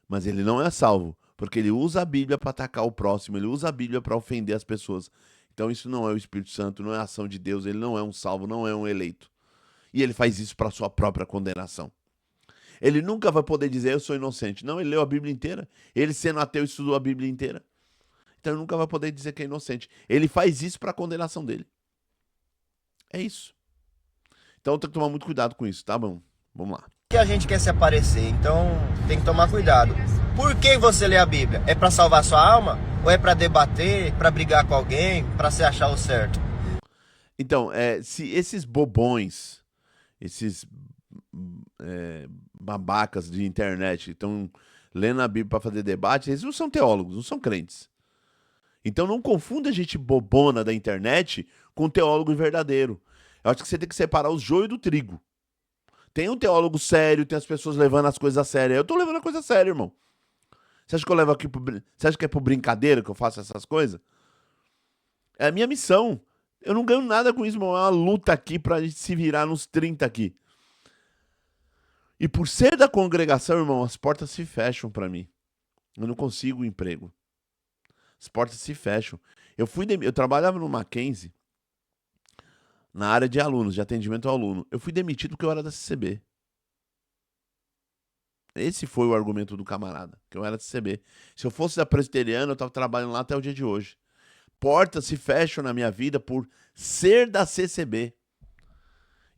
mas ele não é salvo. Porque ele usa a Bíblia para atacar o próximo, ele usa a Bíblia para ofender as pessoas. Então isso não é o Espírito Santo, não é a ação de Deus, ele não é um salvo, não é um eleito. E ele faz isso para sua própria condenação. Ele nunca vai poder dizer, eu sou inocente. Não, ele leu a Bíblia inteira. Ele, sendo ateu, estudou a Bíblia inteira. Então ele nunca vai poder dizer que é inocente. Ele faz isso para a condenação dele. É isso. Então tem que tomar muito cuidado com isso, tá bom? Vamos lá. que a gente quer se aparecer, então tem que tomar cuidado. Por que você lê a Bíblia? É para salvar sua alma? Ou é para debater, para brigar com alguém, para se achar o certo? Então, se esses bobões, esses babacas de internet estão lendo a Bíblia para fazer debate, eles não são teólogos, não são crentes. Então não confunda a gente bobona da internet com teólogo verdadeiro. Eu acho que você tem que separar o joio do trigo. Tem um teólogo sério, tem as pessoas levando as coisas a sério. Eu tô levando a coisa a sério, irmão. Você acha que eu levo aqui Você acha que é por brincadeira que eu faço essas coisas? É a minha missão. Eu não ganho nada com isso, irmão. É uma luta aqui pra gente se virar nos 30 aqui. E por ser da congregação, irmão, as portas se fecham pra mim. Eu não consigo emprego. As portas se fecham. Eu trabalhava no Mackenzie, na área de alunos, de atendimento ao aluno. Eu fui demitido porque eu era da CCB. Esse foi o argumento do camarada, que eu era da CCB. Se eu fosse da presbiteriana, eu tava trabalhando lá até o dia de hoje. Portas se fecham na minha vida por ser da CCB.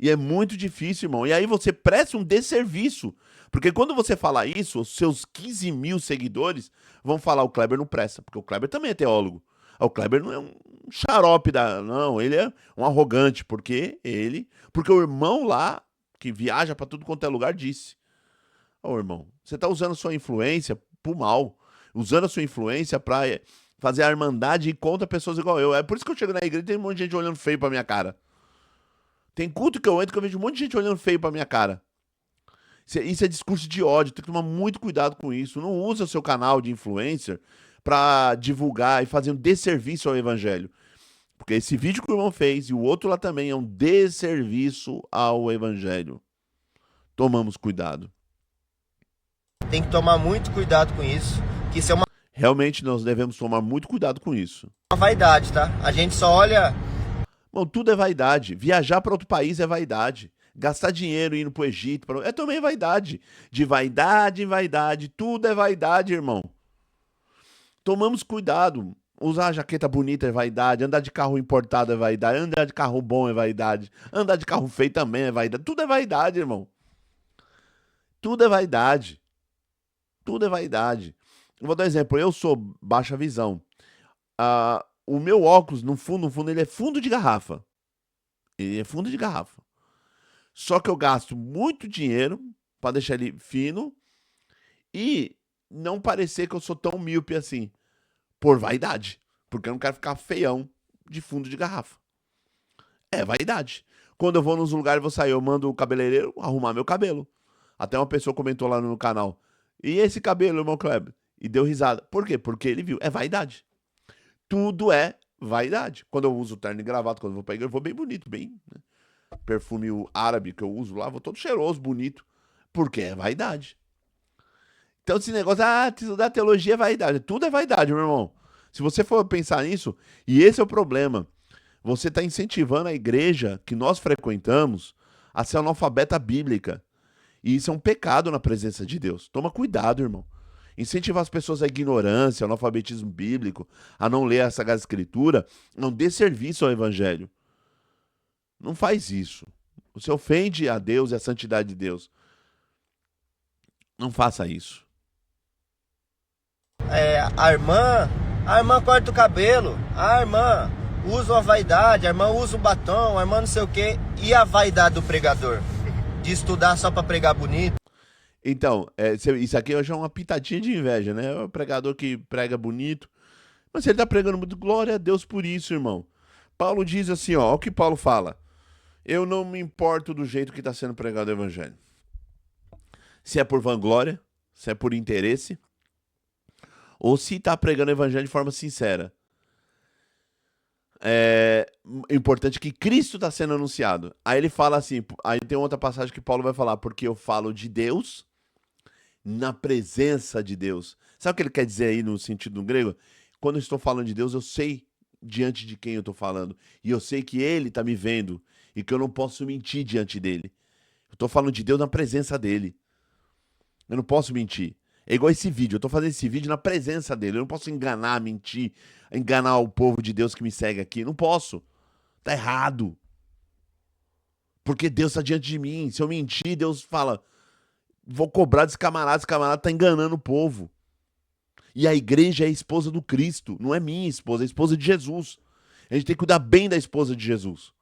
E é muito difícil, irmão. E aí você presta um desserviço. Porque quando você fala isso, os seus 15 mil seguidores vão falar: o Kleber não presta. Porque o Kleber também é teólogo. O Kleber não é um xarope da. Não, ele é um arrogante. Porque o irmão lá, que viaja pra tudo quanto é lugar, disse: ô irmão, você tá usando sua influência pro mal. Usando a sua influência pra fazer a irmandade contra pessoas igual eu. É por isso que eu chego na igreja e tem um monte de gente olhando feio pra minha cara. Tem culto que eu entro que eu vejo um monte de gente olhando feio pra minha cara. Isso é discurso de ódio, tem que tomar muito cuidado com isso. Não usa o seu canal de influencer pra divulgar e fazer um desserviço ao evangelho. Porque esse vídeo que o irmão fez e o outro lá também é um desserviço ao evangelho. Tomamos cuidado. Tem que tomar muito cuidado com isso, que isso é uma Realmente nós devemos tomar muito cuidado com isso. vaidade, tá? A gente só olha. Bom, tudo é vaidade. Viajar para outro país é vaidade. Gastar dinheiro indo pro Egito é também vaidade. De vaidade em vaidade. Tudo é vaidade, irmão. Tomamos cuidado. Usar jaqueta bonita é vaidade. Andar de carro importado é vaidade. Andar de carro bom é vaidade. Andar de carro feio também é vaidade. Tudo é vaidade, irmão. Tudo é vaidade. Tudo é vaidade. Eu vou dar um exemplo. Eu sou baixa visão. O meu óculos, no fundo, ele é fundo de garrafa. Ele é fundo de garrafa. Só que eu gasto muito dinheiro para deixar ele fino e não parecer que eu sou tão míope assim. Por vaidade. Porque eu não quero ficar feião de fundo de garrafa. É vaidade. Quando eu vou nos lugares, vou sair, eu mando o cabeleireiro arrumar meu cabelo. Até uma pessoa comentou lá no canal: e esse cabelo, irmão Kleber? E deu risada. Por quê? Porque ele viu. É vaidade. Tudo é vaidade. Quando eu uso terno e gravata, quando eu vou pra igreja, eu vou bem bonito, bem, né? Perfume árabe que eu uso lá, vou todo cheiroso, bonito. Porque é vaidade. Então esse negócio, estudar teologia é vaidade. Tudo é vaidade, meu irmão. Se você for pensar nisso, e esse é o problema, você está incentivando a igreja que nós frequentamos a ser analfabeta bíblica. E isso é um pecado na presença de Deus. Toma cuidado, irmão. Incentivar as pessoas à ignorância, ao analfabetismo bíblico, a não ler a Sagrada Escritura, não dê serviço ao Evangelho. Não faz isso. Você ofende a Deus e a santidade de Deus. Não faça isso. A irmã corta o cabelo, a irmã usa a vaidade, a irmã usa o batom, a irmã não sei o quê. E a vaidade do pregador? De estudar só para pregar bonito? Então, isso aqui eu já é uma pitadinha de inveja, né? É o pregador que prega bonito. Mas se ele tá pregando muito, glória a Deus por isso, irmão. Paulo diz assim, ó, o que Paulo fala: eu não me importo do jeito que está sendo pregado o evangelho. Se é por vanglória, se é por interesse, ou se está pregando o evangelho de forma sincera. É importante que Cristo está sendo anunciado. Aí ele fala assim, aí tem outra passagem que Paulo vai falar: porque eu falo de Deus na presença de Deus. Sabe o que ele quer dizer aí no sentido grego? Quando eu estou falando de Deus, eu sei diante de quem eu estou falando. E eu sei que ele está me vendo e que eu não posso mentir diante dele. Eu estou falando de Deus na presença dele. Eu não posso mentir. É igual esse vídeo. Eu estou fazendo esse vídeo na presença dele. Eu não posso enganar, mentir, enganar o povo de Deus que me segue aqui. Não posso. Tá errado. Porque Deus está diante de mim. Se eu mentir, Deus fala: vou cobrar desse camarada. Esse camarada está enganando o povo. E a igreja é a esposa do Cristo. Não é minha esposa, é a esposa de Jesus. A gente tem que cuidar bem da esposa de Jesus.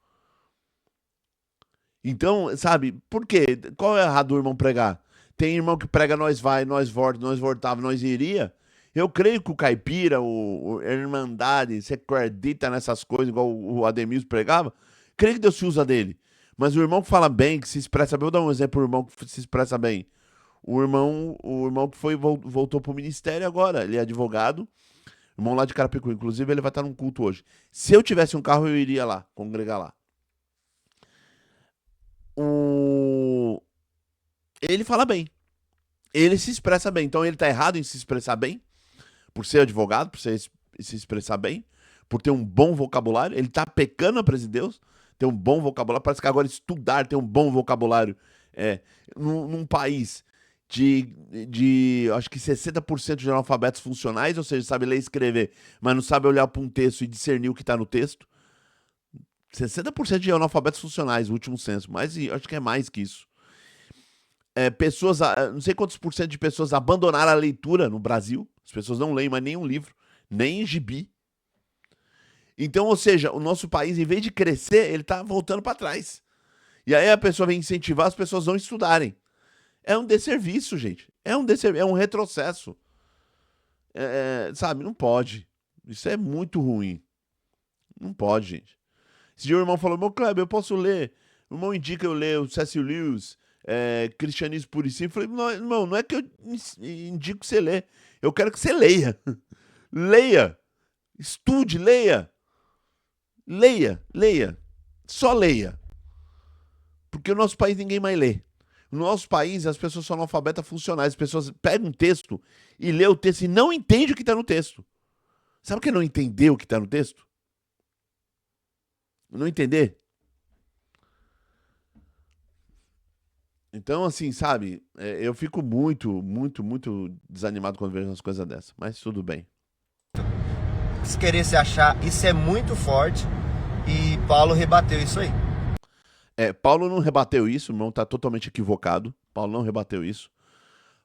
Então, sabe, por quê? Qual é errado o irmão pregar? Tem irmão que prega nós vai, nós volta, nós voltava, nós iria. Eu creio que o caipira, o Irmandade, você acredita nessas coisas, igual o Ademir pregava, creio que Deus se usa dele. Mas o irmão que fala bem, que se expressa bem, vou dar um exemplo, o irmão que se expressa bem. O irmão que voltou pro ministério agora, ele é advogado, irmão lá de Carapicuíba, inclusive ele vai estar num culto hoje. Se eu tivesse um carro, eu iria lá, congregar lá. Ele fala bem, ele se expressa bem, então ele tá errado em se expressar bem, por ser advogado, por se expressar bem, por ter um bom vocabulário, ele tá pecando na presença de Deus, ter um bom vocabulário, parece que agora estudar, ter um bom vocabulário, num país acho que 60% de analfabetos funcionais, ou seja, sabe ler e escrever, mas não sabe olhar para um texto e discernir o que está no texto. 60% de analfabetos funcionais, o último censo, mas acho que é mais que isso. Pessoas, não sei quantos por cento de pessoas abandonaram a leitura no Brasil, as pessoas não leem mais nenhum livro, nem gibi. Então, ou seja, o nosso país, em vez de crescer, ele está voltando para trás. E aí a pessoa vem incentivar as pessoas a não estudarem. É um desserviço, gente. É um retrocesso. Sabe, não pode. Isso é muito ruim. Não pode, gente. Esse dia o irmão falou, meu Kleber, eu posso ler. O irmão indica eu ler o C.S. Lewis, Cristianismo Puro e Simples. Eu falei, não, irmão, não é que eu indico que você lê. Eu quero que você leia. Leia. Estude, leia. Leia, leia. Só leia. Porque o nosso país ninguém mais lê. No nosso país, as pessoas são analfabetas funcionais. As pessoas pegam um texto e lê o texto e não entendem o que está no texto. Sabe o que é não entender o que está no texto? Não entender? Então, assim, sabe? Eu fico muito, muito, muito desanimado quando vejo umas coisas dessas. Mas tudo bem. Se querer se achar, isso é muito forte. E Paulo rebateu isso aí. Paulo não rebateu isso, o irmão está totalmente equivocado. Paulo não rebateu isso.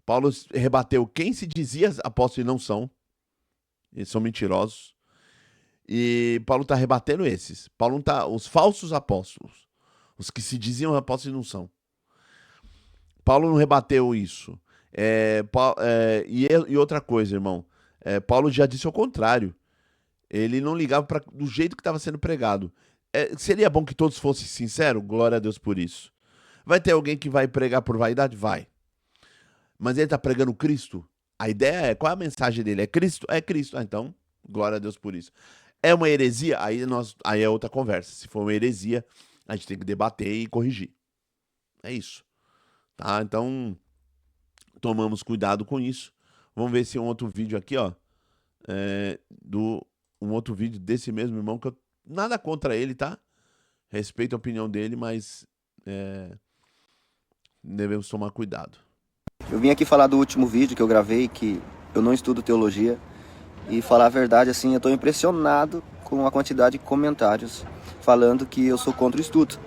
Paulo rebateu quem se dizia apóstolos e não são. Eles são mentirosos. E Paulo está rebatendo esses. Paulo não tá. Os falsos apóstolos. Os que se diziam apóstolos e não são. Paulo não rebateu isso. E outra coisa, irmão. Paulo já disse ao contrário. Ele não ligava do jeito que estava sendo pregado. Seria bom que todos fossem sinceros? Glória a Deus por isso. Vai ter alguém que vai pregar por vaidade? Vai. Mas ele está pregando Cristo? A ideia qual é a mensagem dele? É Cristo? É Cristo. Então, glória a Deus por isso. É uma heresia? Aí é outra conversa. Se for uma heresia, a gente tem que debater e corrigir. É isso. Tá? Então, tomamos cuidado com isso. Vamos ver se um outro vídeo aqui, ó. Um outro vídeo desse mesmo irmão, que eu nada contra ele, tá? Respeito a opinião dele, mas devemos tomar cuidado. Eu vim aqui falar do último vídeo que eu gravei, que eu não estudo teologia, e falar a verdade, assim, eu tô impressionado com a quantidade de comentários falando que eu sou contra o estudo.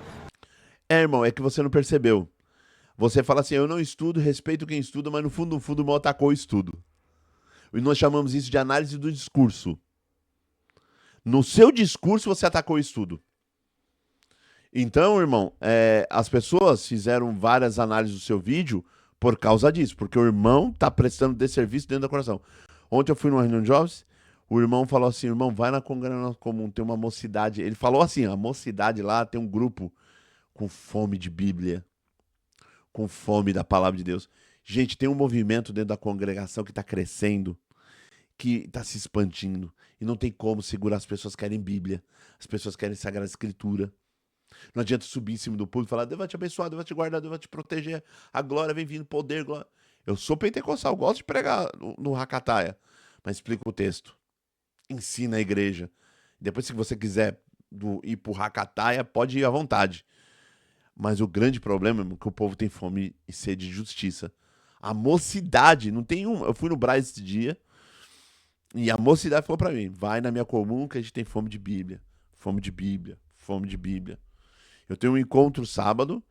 Irmão, é que você não percebeu. Você fala assim, eu não estudo, respeito quem estuda, mas no fundo, o irmão atacou o estudo. E nós chamamos isso de análise do discurso. No seu discurso, você atacou o estudo. Então, irmão, as pessoas fizeram várias análises do seu vídeo por causa disso, porque o irmão tá prestando desserviço dentro da coração. Ontem eu fui numa reunião de jovens, o irmão falou assim, irmão, vai na congregação comum, tem uma mocidade. Ele falou assim, a mocidade lá tem um grupo com fome de Bíblia, com fome da palavra de Deus. Gente, tem um movimento dentro da congregação que está crescendo, que está se expandindo, e não tem como segurar. As pessoas querem Bíblia, as pessoas querem Sagrada Escritura. Não adianta subir em cima do público e falar, Deus vai te abençoar, Deus vai te guardar, Deus vai te proteger, a glória vem vindo, poder, glória. Eu sou pentecostal, gosto de pregar no Hakataia, mas explica o texto, ensina a igreja. Depois, se você quiser ir pro Hakataia, pode ir à vontade. Mas o grande problema é que o povo tem fome e sede de justiça. A mocidade, não tem uma. Eu fui no Brás esse dia, e a mocidade falou pra mim, vai na minha comum que a gente tem fome de Bíblia, fome de Bíblia, fome de Bíblia. Eu tenho um encontro sábado,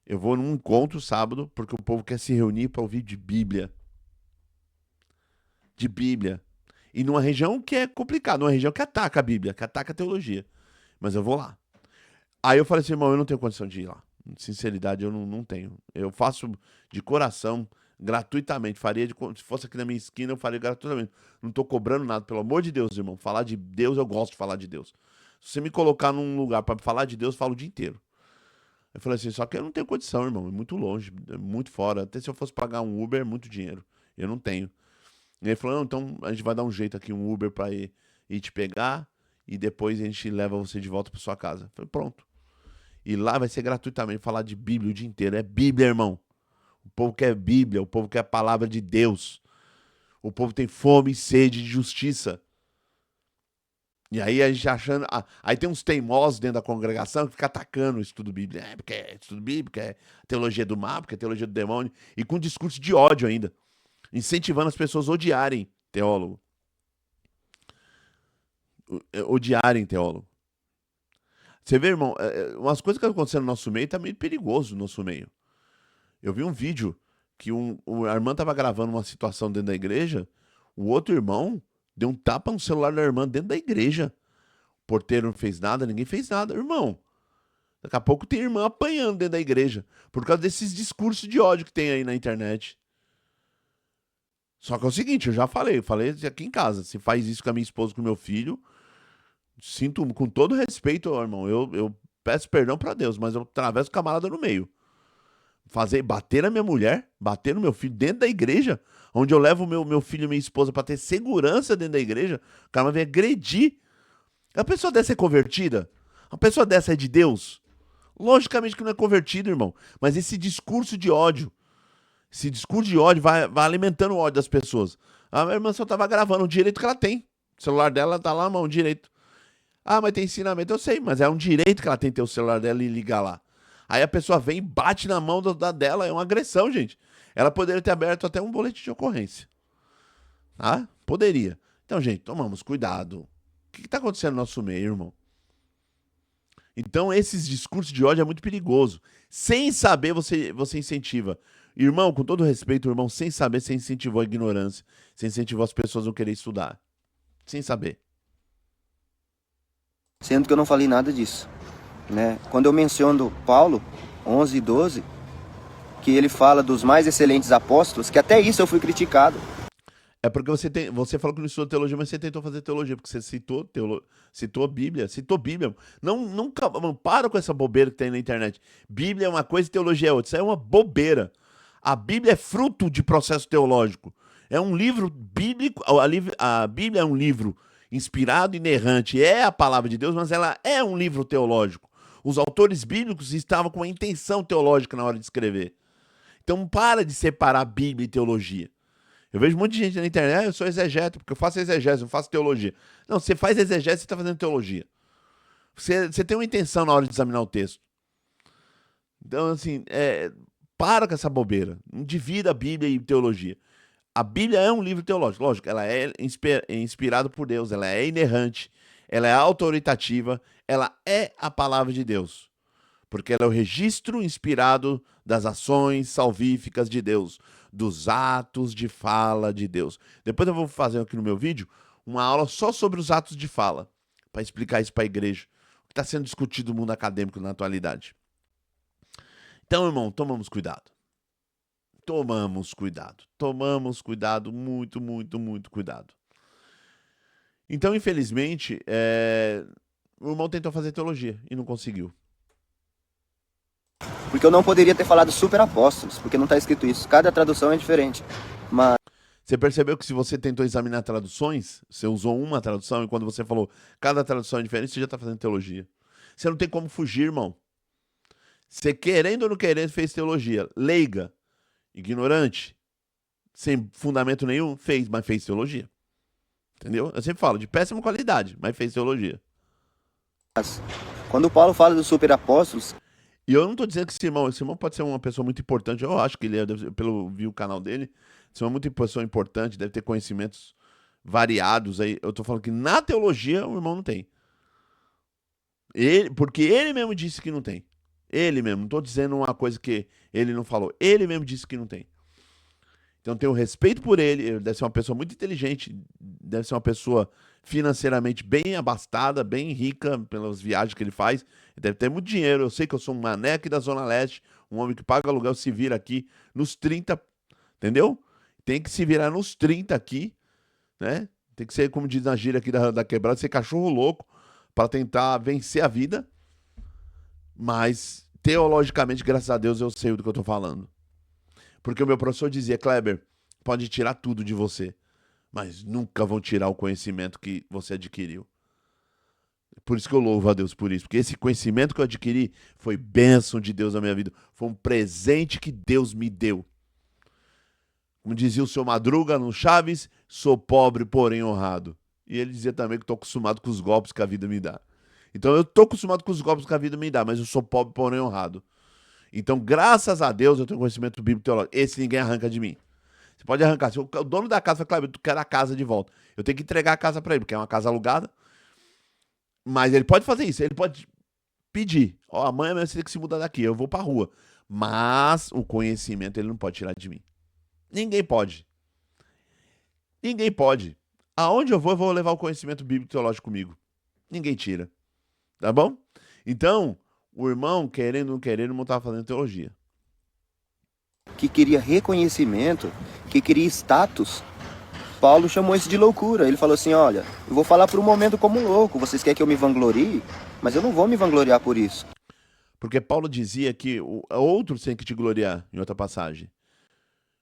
eu vou num encontro sábado, porque o povo quer se reunir para ouvir de Bíblia. De Bíblia. E numa região que é complicada, numa região que ataca a Bíblia, que ataca a teologia. Mas eu vou lá. Aí eu falei assim, irmão, eu não tenho condição de ir lá. Sinceridade, eu não tenho. Eu faço de coração, gratuitamente. Faria se fosse aqui na minha esquina, eu faria gratuitamente. Não tô cobrando nada, pelo amor de Deus, irmão. Falar de Deus, eu gosto de falar de Deus. Se você me colocar num lugar pra falar de Deus, eu falo o dia inteiro. Eu falei assim, só que eu não tenho condição, irmão. É muito longe, é muito fora. Até se eu fosse pagar um Uber, é muito dinheiro. Eu não tenho. E ele falou, não, então a gente vai dar um jeito aqui, um Uber pra ir te pegar e depois a gente leva você de volta pra sua casa. Eu falei, pronto. E lá vai ser gratuitamente falar de Bíblia o dia inteiro. É Bíblia, irmão. O povo quer Bíblia, o povo quer a palavra de Deus. O povo tem fome e sede de justiça. E aí a gente achando. Aí tem uns teimosos dentro da congregação que ficam atacando o estudo bíblico. É, porque é estudo bíblico, é teologia do mal, porque é teologia do demônio. E com discurso de ódio ainda. Incentivando as pessoas a odiarem teólogo. Odiarem teólogo. Você vê, irmão, umas coisas que acontecem no nosso meio tá meio perigoso no nosso meio. Eu vi um vídeo que a irmã tava gravando uma situação dentro da igreja, o outro irmão deu um tapa no celular da irmã dentro da igreja. O porteiro não fez nada, ninguém fez nada. Irmão, daqui a pouco tem irmã apanhando dentro da igreja por causa desses discursos de ódio que tem aí na internet. Só que é o seguinte, eu já falei aqui em casa, se faz isso com a minha esposa, com o meu filho, sinto com todo respeito, irmão, eu peço perdão pra Deus, mas eu atravesso o camarada no meio. Bater na minha mulher, bater no meu filho dentro da igreja, onde eu levo meu filho e minha esposa pra ter segurança dentro da igreja, o cara vem agredir. A pessoa dessa é convertida? A pessoa dessa é de Deus? Logicamente que não é convertida, irmão. Mas esse discurso de ódio vai alimentando o ódio das pessoas. A minha irmã só tava gravando o direito que ela tem. O celular dela tá lá na mão, direito. Ah, mas tem ensinamento, eu sei, mas é um direito que ela tem ter o celular dela e ligar lá. Aí a pessoa vem e bate na mão dela, é uma agressão, gente. Ela poderia ter aberto até um boletim de ocorrência. Ah, poderia. Então, gente, tomamos cuidado. O que tá acontecendo no nosso meio, irmão? Então, esses discursos de ódio é muito perigoso. Sem saber, você incentiva. Irmão, com todo respeito, irmão, sem saber, você incentivou a ignorância. Você incentivou as pessoas a não querer estudar. Sem saber. Sendo que eu não falei nada disso, né? Quando eu menciono Paulo 11 e 12, que ele fala dos mais excelentes apóstolos, que até isso eu fui criticado. É porque você falou que não estudou teologia, mas você tentou fazer teologia, porque você citou Bíblia. Não, para com essa bobeira que tem na internet. Bíblia é uma coisa e teologia é outra. Isso é uma bobeira. A Bíblia é fruto de processo teológico. É um livro bíblico. A Bíblia é um livro inspirado, inerrante, é a palavra de Deus, mas ela é um livro teológico. Os autores bíblicos estavam com uma intenção teológica na hora de escrever. Então para de separar Bíblia e teologia. Eu vejo muita gente na internet, eu sou exegeta, porque eu faço exegese, eu faço teologia. Não, você faz exegese, você está fazendo teologia. Você tem uma intenção na hora de examinar o texto. Então, assim, para com essa bobeira. Não divida a Bíblia e teologia. A Bíblia é um livro teológico, lógico, ela é inspirada por Deus, ela é inerrante, ela é autoritativa, ela é a palavra de Deus. Porque ela é o registro inspirado das ações salvíficas de Deus, dos atos de fala de Deus. Depois eu vou fazer aqui no meu vídeo uma aula só sobre os atos de fala, para explicar isso para a igreja, o que está sendo discutido no mundo acadêmico na atualidade. Então, irmão, tomamos cuidado. Tomamos cuidado, muito, muito, muito cuidado. Então, infelizmente, o irmão tentou fazer teologia e não conseguiu. Porque eu não poderia ter falado super apóstolos, porque não está escrito isso. Cada tradução é diferente. Mas Você percebeu que se você tentou examinar traduções, você usou uma tradução e quando você falou cada tradução é diferente, você já está fazendo teologia. Você não tem como fugir, irmão. Você querendo ou não querendo fez teologia. Leiga, ignorante, sem fundamento nenhum, mas fez teologia. Entendeu? Eu sempre falo, de péssima qualidade, mas fez teologia. quando Paulo fala dos super apóstolos, E eu não tô dizendo que esse irmão pode ser uma pessoa muito importante, eu acho que ele vi o canal dele, esse irmão é muito pessoa importante, deve ter conhecimentos variados aí. Eu tô falando que na teologia o irmão não tem. Porque ele mesmo disse que não tem. Ele mesmo, não tô dizendo uma coisa que ele não falou. Ele mesmo disse que não tem. Então tenho respeito por ele deve ser uma pessoa muito inteligente, deve ser uma pessoa financeiramente bem abastada, bem rica pelas viagens que ele faz, ele deve ter muito dinheiro. Eu sei que eu sou um mané aqui da Zona Leste, um homem que paga aluguel, se vira aqui nos 30, Entendeu? Tem que se virar nos 30 aqui, né? Tem que ser, como diz na gíria aqui da quebrada, ser cachorro louco para tentar vencer a vida. Mas, teologicamente, graças a Deus, eu sei do que eu tô falando. Porque o meu professor dizia, Kleber, pode tirar tudo de você, mas nunca vão tirar o conhecimento que você adquiriu. Por isso que eu louvo a Deus por isso. Porque esse conhecimento que eu adquiri foi bênção de Deus na minha vida. Foi um presente que Deus me deu. Como dizia o seu Madruga no Chaves, sou pobre, porém honrado. E ele dizia também que estou acostumado com os golpes que a vida me dá. Então eu estou acostumado com os golpes que a vida me dá, mas eu sou pobre, porém honrado. Então, graças a Deus, eu tenho conhecimento bíblico teológico. Esse ninguém arranca de mim. Você pode arrancar. Se o dono da casa fala, Cláudio, eu quero a casa de volta. Eu tenho que entregar a casa para ele, porque é uma casa alugada. Mas ele pode fazer isso. Ele pode pedir. Ó, amanhã mesmo você tem que se mudar daqui. Eu vou pra rua. Mas o conhecimento ele não pode tirar de mim. Ninguém pode. Ninguém pode. Aonde eu vou levar o conhecimento bíblico teológico comigo. Ninguém tira. Tá bom? Então, o irmão, querendo ou não querendo, não estava fazendo teologia. Que queria reconhecimento, que queria status, Paulo chamou isso de loucura. Ele falou assim, olha, eu vou falar por um momento como um louco, vocês querem que eu me vanglorie? Mas eu não vou me vangloriar por isso. Porque Paulo dizia que outros têm que te gloriar, em outra passagem.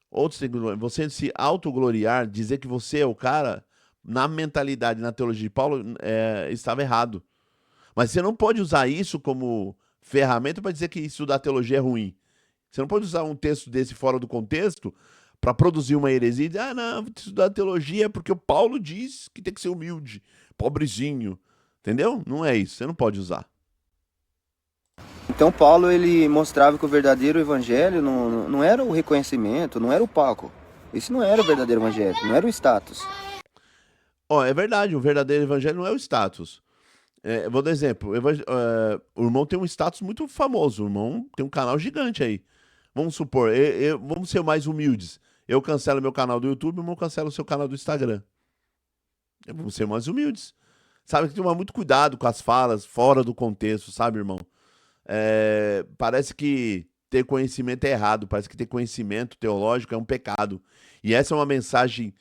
Outros têm que gloriar. Você se autogloriar, dizer que você é o cara, na mentalidade, na teologia de Paulo, estava errado. Mas você não pode usar isso como ferramenta para dizer que estudar teologia é ruim. Você não pode usar um texto desse fora do contexto para produzir uma heresia e dizer, não, vou estudar teologia porque o Paulo diz que tem que ser humilde, pobrezinho. Entendeu? Não é isso, você não pode usar. Então Paulo, ele mostrava que o verdadeiro evangelho não era o reconhecimento, não era o palco. Esse não era o verdadeiro evangelho, não era o status. É verdade, o verdadeiro evangelho não é o status. Vou dar exemplo. O irmão tem um status muito famoso. O irmão tem um canal gigante aí. Vamos supor, vamos ser mais humildes. Eu cancelo meu canal do YouTube, o irmão cancela o seu canal do Instagram. Vamos ser mais humildes. Sabe que tem que tomar muito cuidado com as falas fora do contexto, sabe, irmão? Parece que ter conhecimento é errado. Parece que ter conhecimento teológico é um pecado. E essa é uma mensagem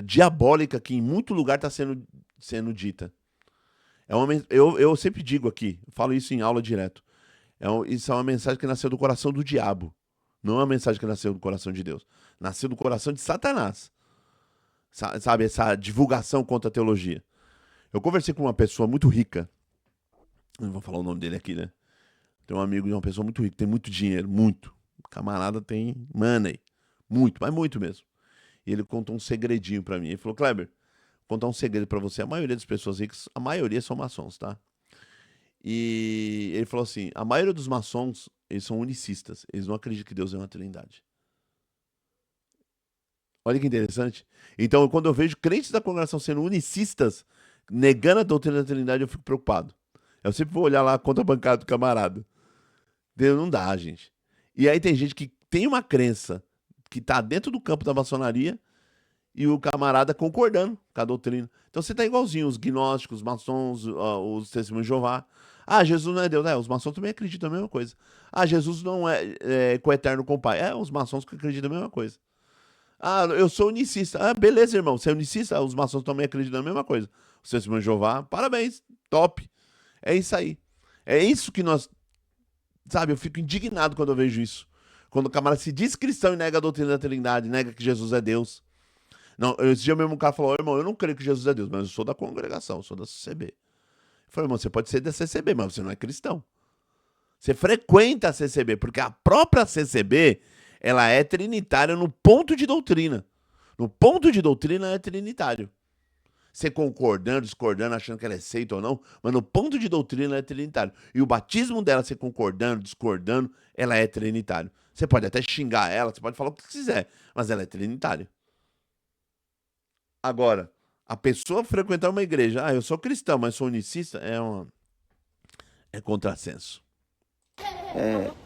diabólica que em muito lugar está sendo dita. Eu sempre digo aqui, falo isso em aula direto. Isso é uma mensagem que nasceu do coração do diabo. Não é uma mensagem que nasceu do coração de Deus. Nasceu do coração de Satanás. Sabe, essa divulgação contra a teologia. Eu conversei com uma pessoa muito rica. Não vou falar o nome dele aqui, né? Tem um amigo de uma pessoa muito rica, tem muito dinheiro, muito. O camarada tem money. Muito, mas muito mesmo. E ele contou um segredinho pra mim. Ele falou, Kleber, vou contar um segredo pra você. A maioria das pessoas ricas, a maioria são maçons, tá? E ele falou assim, a maioria dos maçons, eles são unicistas. Eles não acreditam que Deus é uma trindade. Olha que interessante. Então, quando eu vejo crentes da congregação sendo unicistas, negando a doutrina da trindade, eu fico preocupado. Eu sempre vou olhar lá a conta bancária do camarada. Deus, não dá, gente. E aí tem gente que tem uma crença que tá dentro do campo da maçonaria e o camarada concordando com a doutrina. Então você tá igualzinho os gnósticos, os maçons, os testemunhos de Jeová. Jesus não é Deus. Os maçons também acreditam a mesma coisa. Jesus não é coeterno com o Pai. Os maçons que acreditam a mesma coisa. Eu sou unicista. Beleza, irmão. Você é unicista? Os maçons também acreditam a mesma coisa. Os testemunhos de Jeová, parabéns. Top. É isso aí. É isso que nós... Sabe, eu fico indignado quando eu vejo isso. Quando o camarada se diz cristão e nega a doutrina da trindade, nega que Jesus é Deus. Não, esse dia mesmo um cara falou, irmão, eu não creio que Jesus é Deus, mas eu sou da congregação, eu sou da CCB. Eu falei, irmão, você pode ser da CCB, mas você não é cristão. Você frequenta a CCB, porque a própria CCB, ela é trinitária no ponto de doutrina. No ponto de doutrina, ela é trinitário. Você concordando, discordando, achando que ela é seita ou não, mas no ponto de doutrina ela é trinitário. E o batismo dela, você concordando, discordando, ela é trinitário. Você pode até xingar ela, você pode falar o que quiser, mas ela é trinitária. Agora, a pessoa frequentar uma igreja, eu sou cristão, mas sou unicista, é contrassenso.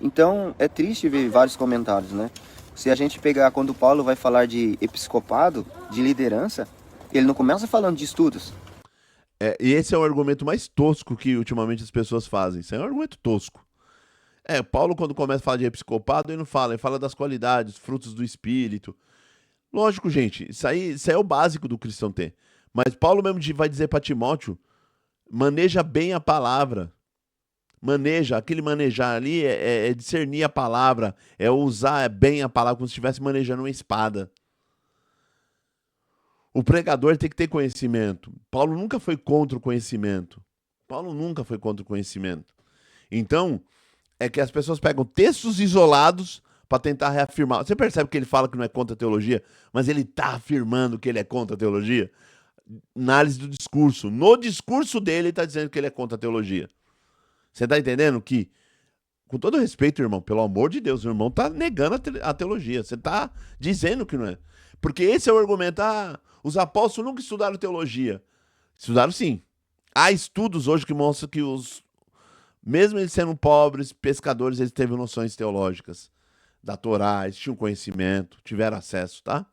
Então, é triste ver vários comentários, né? Se a gente pegar quando Paulo vai falar de episcopado, de liderança, ele não começa falando de estudos. E esse é o argumento mais tosco que ultimamente as pessoas fazem. Isso é um argumento tosco. Paulo, quando começa a falar de episcopado, ele não fala, ele fala das qualidades, frutos do espírito. Lógico, gente, isso aí é o básico do cristão ter. Mas Paulo mesmo vai dizer para Timóteo, maneja bem a palavra. Aquele manejar ali é discernir a palavra, é usar bem a palavra como se estivesse manejando uma espada. O pregador tem que ter conhecimento. Paulo nunca foi contra o conhecimento. Então, é que as pessoas pegam textos isolados para tentar reafirmar. Você percebe que ele fala que não é contra a teologia, mas ele está afirmando que ele é contra a teologia? Análise do discurso. No discurso dele, ele está dizendo que ele é contra a teologia. Você está entendendo que, com todo respeito, irmão, pelo amor de Deus, o irmão está negando a teologia. Você está dizendo que não é. Porque esse é o argumento. Os apóstolos nunca estudaram teologia. Estudaram sim. Há estudos hoje que mostram que mesmo eles sendo pobres, pescadores, eles teve noções teológicas da Torá, eles tinham conhecimento, tiveram acesso, tá?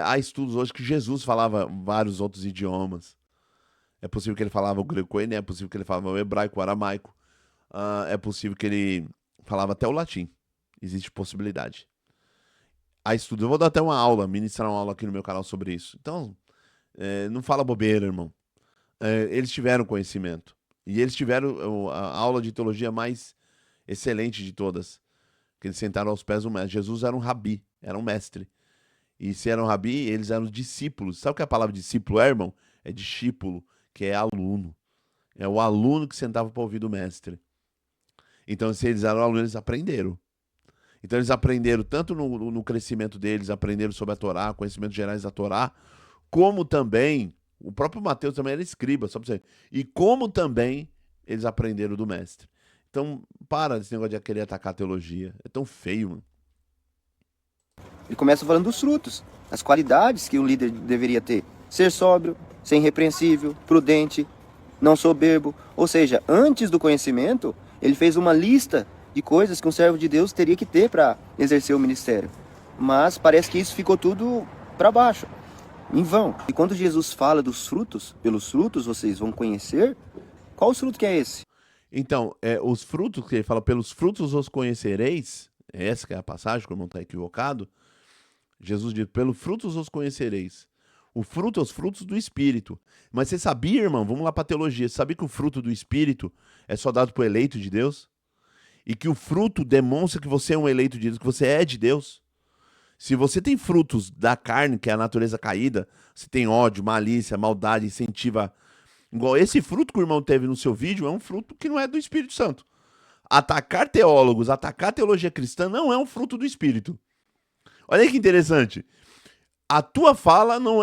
Há estudos hoje que Jesus falava vários outros idiomas. É possível que ele falava o grego koiné, é possível que ele falava o hebraico, o aramaico. É possível que ele falava até o latim. Existe possibilidade. Há estudos. Eu vou dar até ministrar uma aula aqui no meu canal sobre isso. Então, não fala bobeira, irmão. Eles tiveram conhecimento. E eles tiveram a aula de teologia mais excelente de todas. Que eles sentaram aos pés do mestre. Jesus era um rabi, era um mestre. E se era um rabi, eles eram discípulos. Sabe o que a palavra discípulo é, irmão? É discípulo, que é aluno. É o aluno que sentava para ouvir do mestre. Então, se eles eram alunos, eles aprenderam. Então, eles aprenderam tanto no crescimento deles, aprenderam sobre a Torá, conhecimentos gerais da Torá, como também, o próprio Mateus também era escriba, só pra você. E como também eles aprenderam do mestre. Então, para desse negócio de querer atacar a teologia. É tão feio, mano. Ele começa falando dos frutos, as qualidades que o líder deveria ter. Ser sóbrio, ser irrepreensível, prudente, não soberbo. Ou seja, antes do conhecimento, ele fez uma lista de coisas que um servo de Deus teria que ter para exercer o ministério. Mas parece que isso ficou tudo para baixo, em vão. E quando Jesus fala dos frutos, pelos frutos vocês vão conhecer, qual o fruto que é esse? Então, os frutos, que ele fala, pelos frutos os conhecereis, essa que é a passagem, que o irmão está equivocado. Jesus diz, pelos frutos os conhecereis. O fruto é os frutos do Espírito. Mas você sabia, irmão, vamos lá para a teologia, você sabia que o fruto do Espírito é só dado para o eleito de Deus? E que o fruto demonstra que você é um eleito de Deus, que você é de Deus? Se você tem frutos da carne, que é a natureza caída, você tem ódio, malícia, maldade, incentiva. Igual esse fruto que o irmão teve no seu vídeo é um fruto que não é do Espírito Santo. Atacar teólogos, atacar a teologia cristã não é um fruto do Espírito. Olha aí que interessante. A tua fala não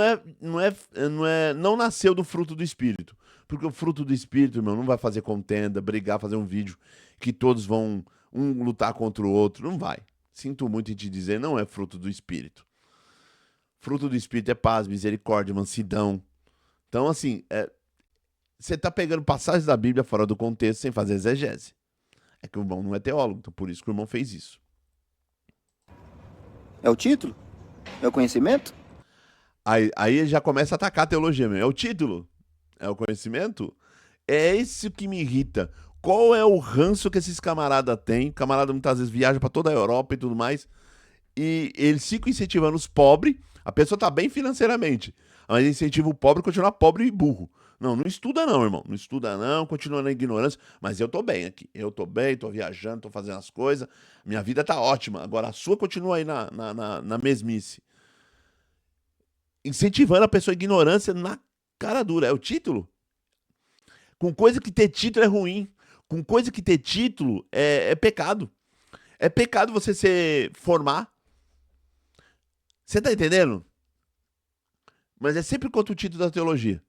nasceu do fruto do Espírito. Porque o fruto do Espírito, irmão, não vai fazer contenda, brigar, fazer um vídeo que todos vão lutar contra o outro. Não vai. Sinto muito em te dizer, não é fruto do Espírito. Fruto do Espírito é paz, misericórdia, mansidão. Então, assim, você está pegando passagens da Bíblia fora do contexto sem fazer exegese. É que o irmão não é teólogo, então por isso que o irmão fez isso. É o título? É o conhecimento? Aí ele já começa a atacar a teologia mesmo. É o título? É o conhecimento? É isso que me irrita. Qual é o ranço que esses camaradas têm? O camarada muitas vezes viaja para toda a Europa e tudo mais. E eles ficam incentivando os pobres. A pessoa tá bem financeiramente, mas incentiva o pobre a continuar pobre e burro. Não estuda não, irmão. Não estuda não, continua na ignorância. Mas eu tô bem aqui. Eu tô bem, tô viajando, tô fazendo as coisas. Minha vida tá ótima. Agora a sua continua aí na mesmice. Incentivando a pessoa à ignorância na cara dura. É o título? Com coisa que ter título é ruim. Com coisa que ter título é pecado. É pecado você se formar. Você tá entendendo? Mas é sempre contra o título da teologia.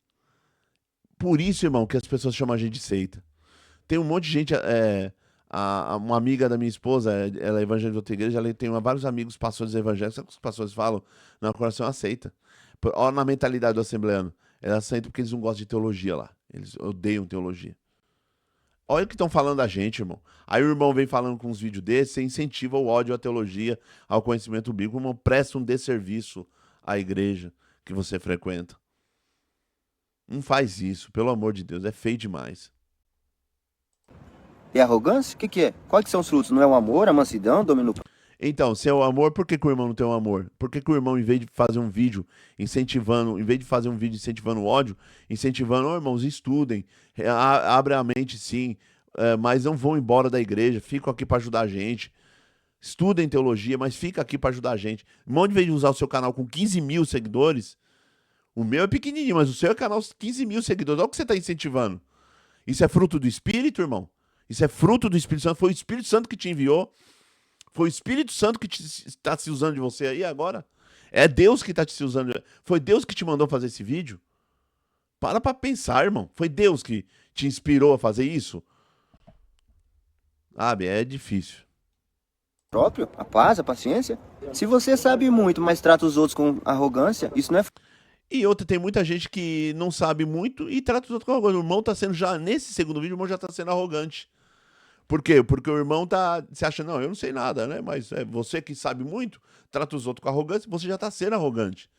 Por isso, irmão, que as pessoas chamam a gente de seita. Tem um monte de gente. Uma amiga da minha esposa, ela é evangélica de outra igreja, ela tem vários amigos pastores evangélicos. Sabe o que os pastores falam? Não, o coração aceita. Olha na mentalidade do assembleano. Eles aceitam porque eles não gostam de teologia lá. Eles odeiam teologia. Olha o que estão falando da gente, irmão. Aí o irmão vem falando com uns vídeos desses, você incentiva o ódio à teologia, ao conhecimento bíblico, irmão, presta um desserviço à igreja que você frequenta. Não faz isso, pelo amor de Deus, é feio demais. É arrogância? O que que é? Quais que são os frutos? Não é o amor, a mansidão, domínio próprio? Então, se é o amor, por que, que o irmão não tem o amor? Por que, que o irmão, em vez de fazer um vídeo incentivando, em vez de fazer um vídeo incentivando o ódio, incentivando, ô irmãos, estudem, abre a mente sim, mas não vão embora da igreja, ficam aqui para ajudar a gente. Estudem teologia, mas fica aqui para ajudar a gente. Irmão, de vez de usar o seu canal com 15 mil seguidores, o meu é pequenininho, mas o seu é canal 15 mil seguidores. Olha o que você está incentivando. Isso é fruto do Espírito, irmão? Isso é fruto do Espírito Santo. Foi o Espírito Santo que te enviou. Foi o Espírito Santo que está se usando de você aí agora. É Deus que está te se usando. Foi Deus que te mandou fazer esse vídeo. Para pensar, irmão. Foi Deus que te inspirou a fazer isso. Sabe, é difícil. Próprio, a paz, a paciência. Se você sabe muito, mas trata os outros com arrogância, isso não é E outra, tem muita gente que não sabe muito e trata os outros com arrogância. O irmão tá sendo já, nesse segundo vídeo, o irmão já tá sendo arrogante. Por quê? Porque o irmão tá se acha, não, eu não sei nada, né? Mas é você que sabe muito, trata os outros com arrogância, você já tá sendo arrogante.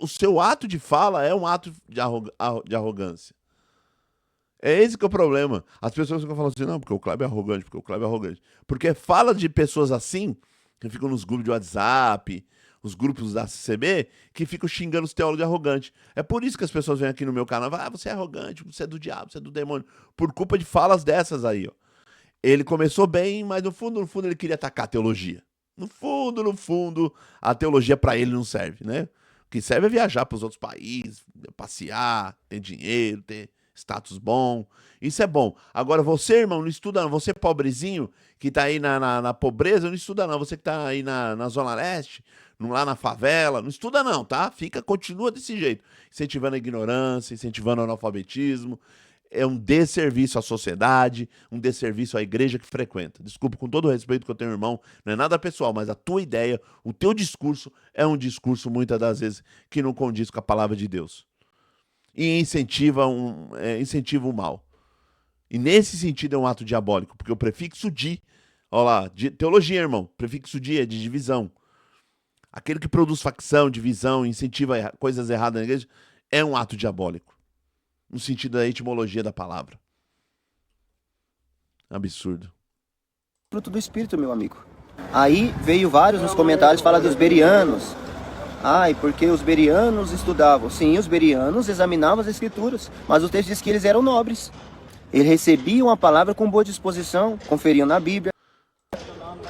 O seu ato de fala é um ato de arrogância. É esse que é o problema. As pessoas ficam falando assim, não, porque o Kleber é arrogante, porque o Kleber é arrogante. Porque fala de pessoas assim, que ficam nos grupos de WhatsApp, os grupos da CCB, que ficam xingando os teólogos de arrogante. É por isso que as pessoas vêm aqui no meu canal, você é arrogante, você é do diabo, você é do demônio. Por culpa de falas dessas aí, ó. Ele começou bem, mas no fundo, ele queria atacar a teologia. No fundo, a teologia pra ele não serve, né? O que serve é viajar pros outros países, passear, ter dinheiro, ter status bom. Isso é bom. Agora você, irmão, não estuda não. Você pobrezinho, que tá aí na pobreza, não estuda não. Você que tá aí na Zona Leste, lá na favela, não estuda não, tá? Continua desse jeito. Incentivando a ignorância, incentivando o analfabetismo. É um desserviço à sociedade, um desserviço à igreja que frequenta. Desculpa, com todo o respeito que eu tenho, irmão, não é nada pessoal, mas a tua ideia, o teu discurso é um discurso, muitas das vezes, que não condiz com a palavra de Deus. E incentiva o mal. E nesse sentido é um ato diabólico, porque o prefixo di, olha lá, teologia, irmão, prefixo di é de divisão. Aquele que produz facção, divisão, incentiva coisas erradas na igreja, é um ato diabólico. No sentido da etimologia da palavra. Absurdo. fruto do Espírito, meu amigo. Aí veio vários nos comentários falar dos berianos. Ai, porque os berianos estudavam. Sim, os berianos examinavam as escrituras, mas o texto diz que eles eram nobres. Eles recebiam a palavra com boa disposição, conferiam na Bíblia.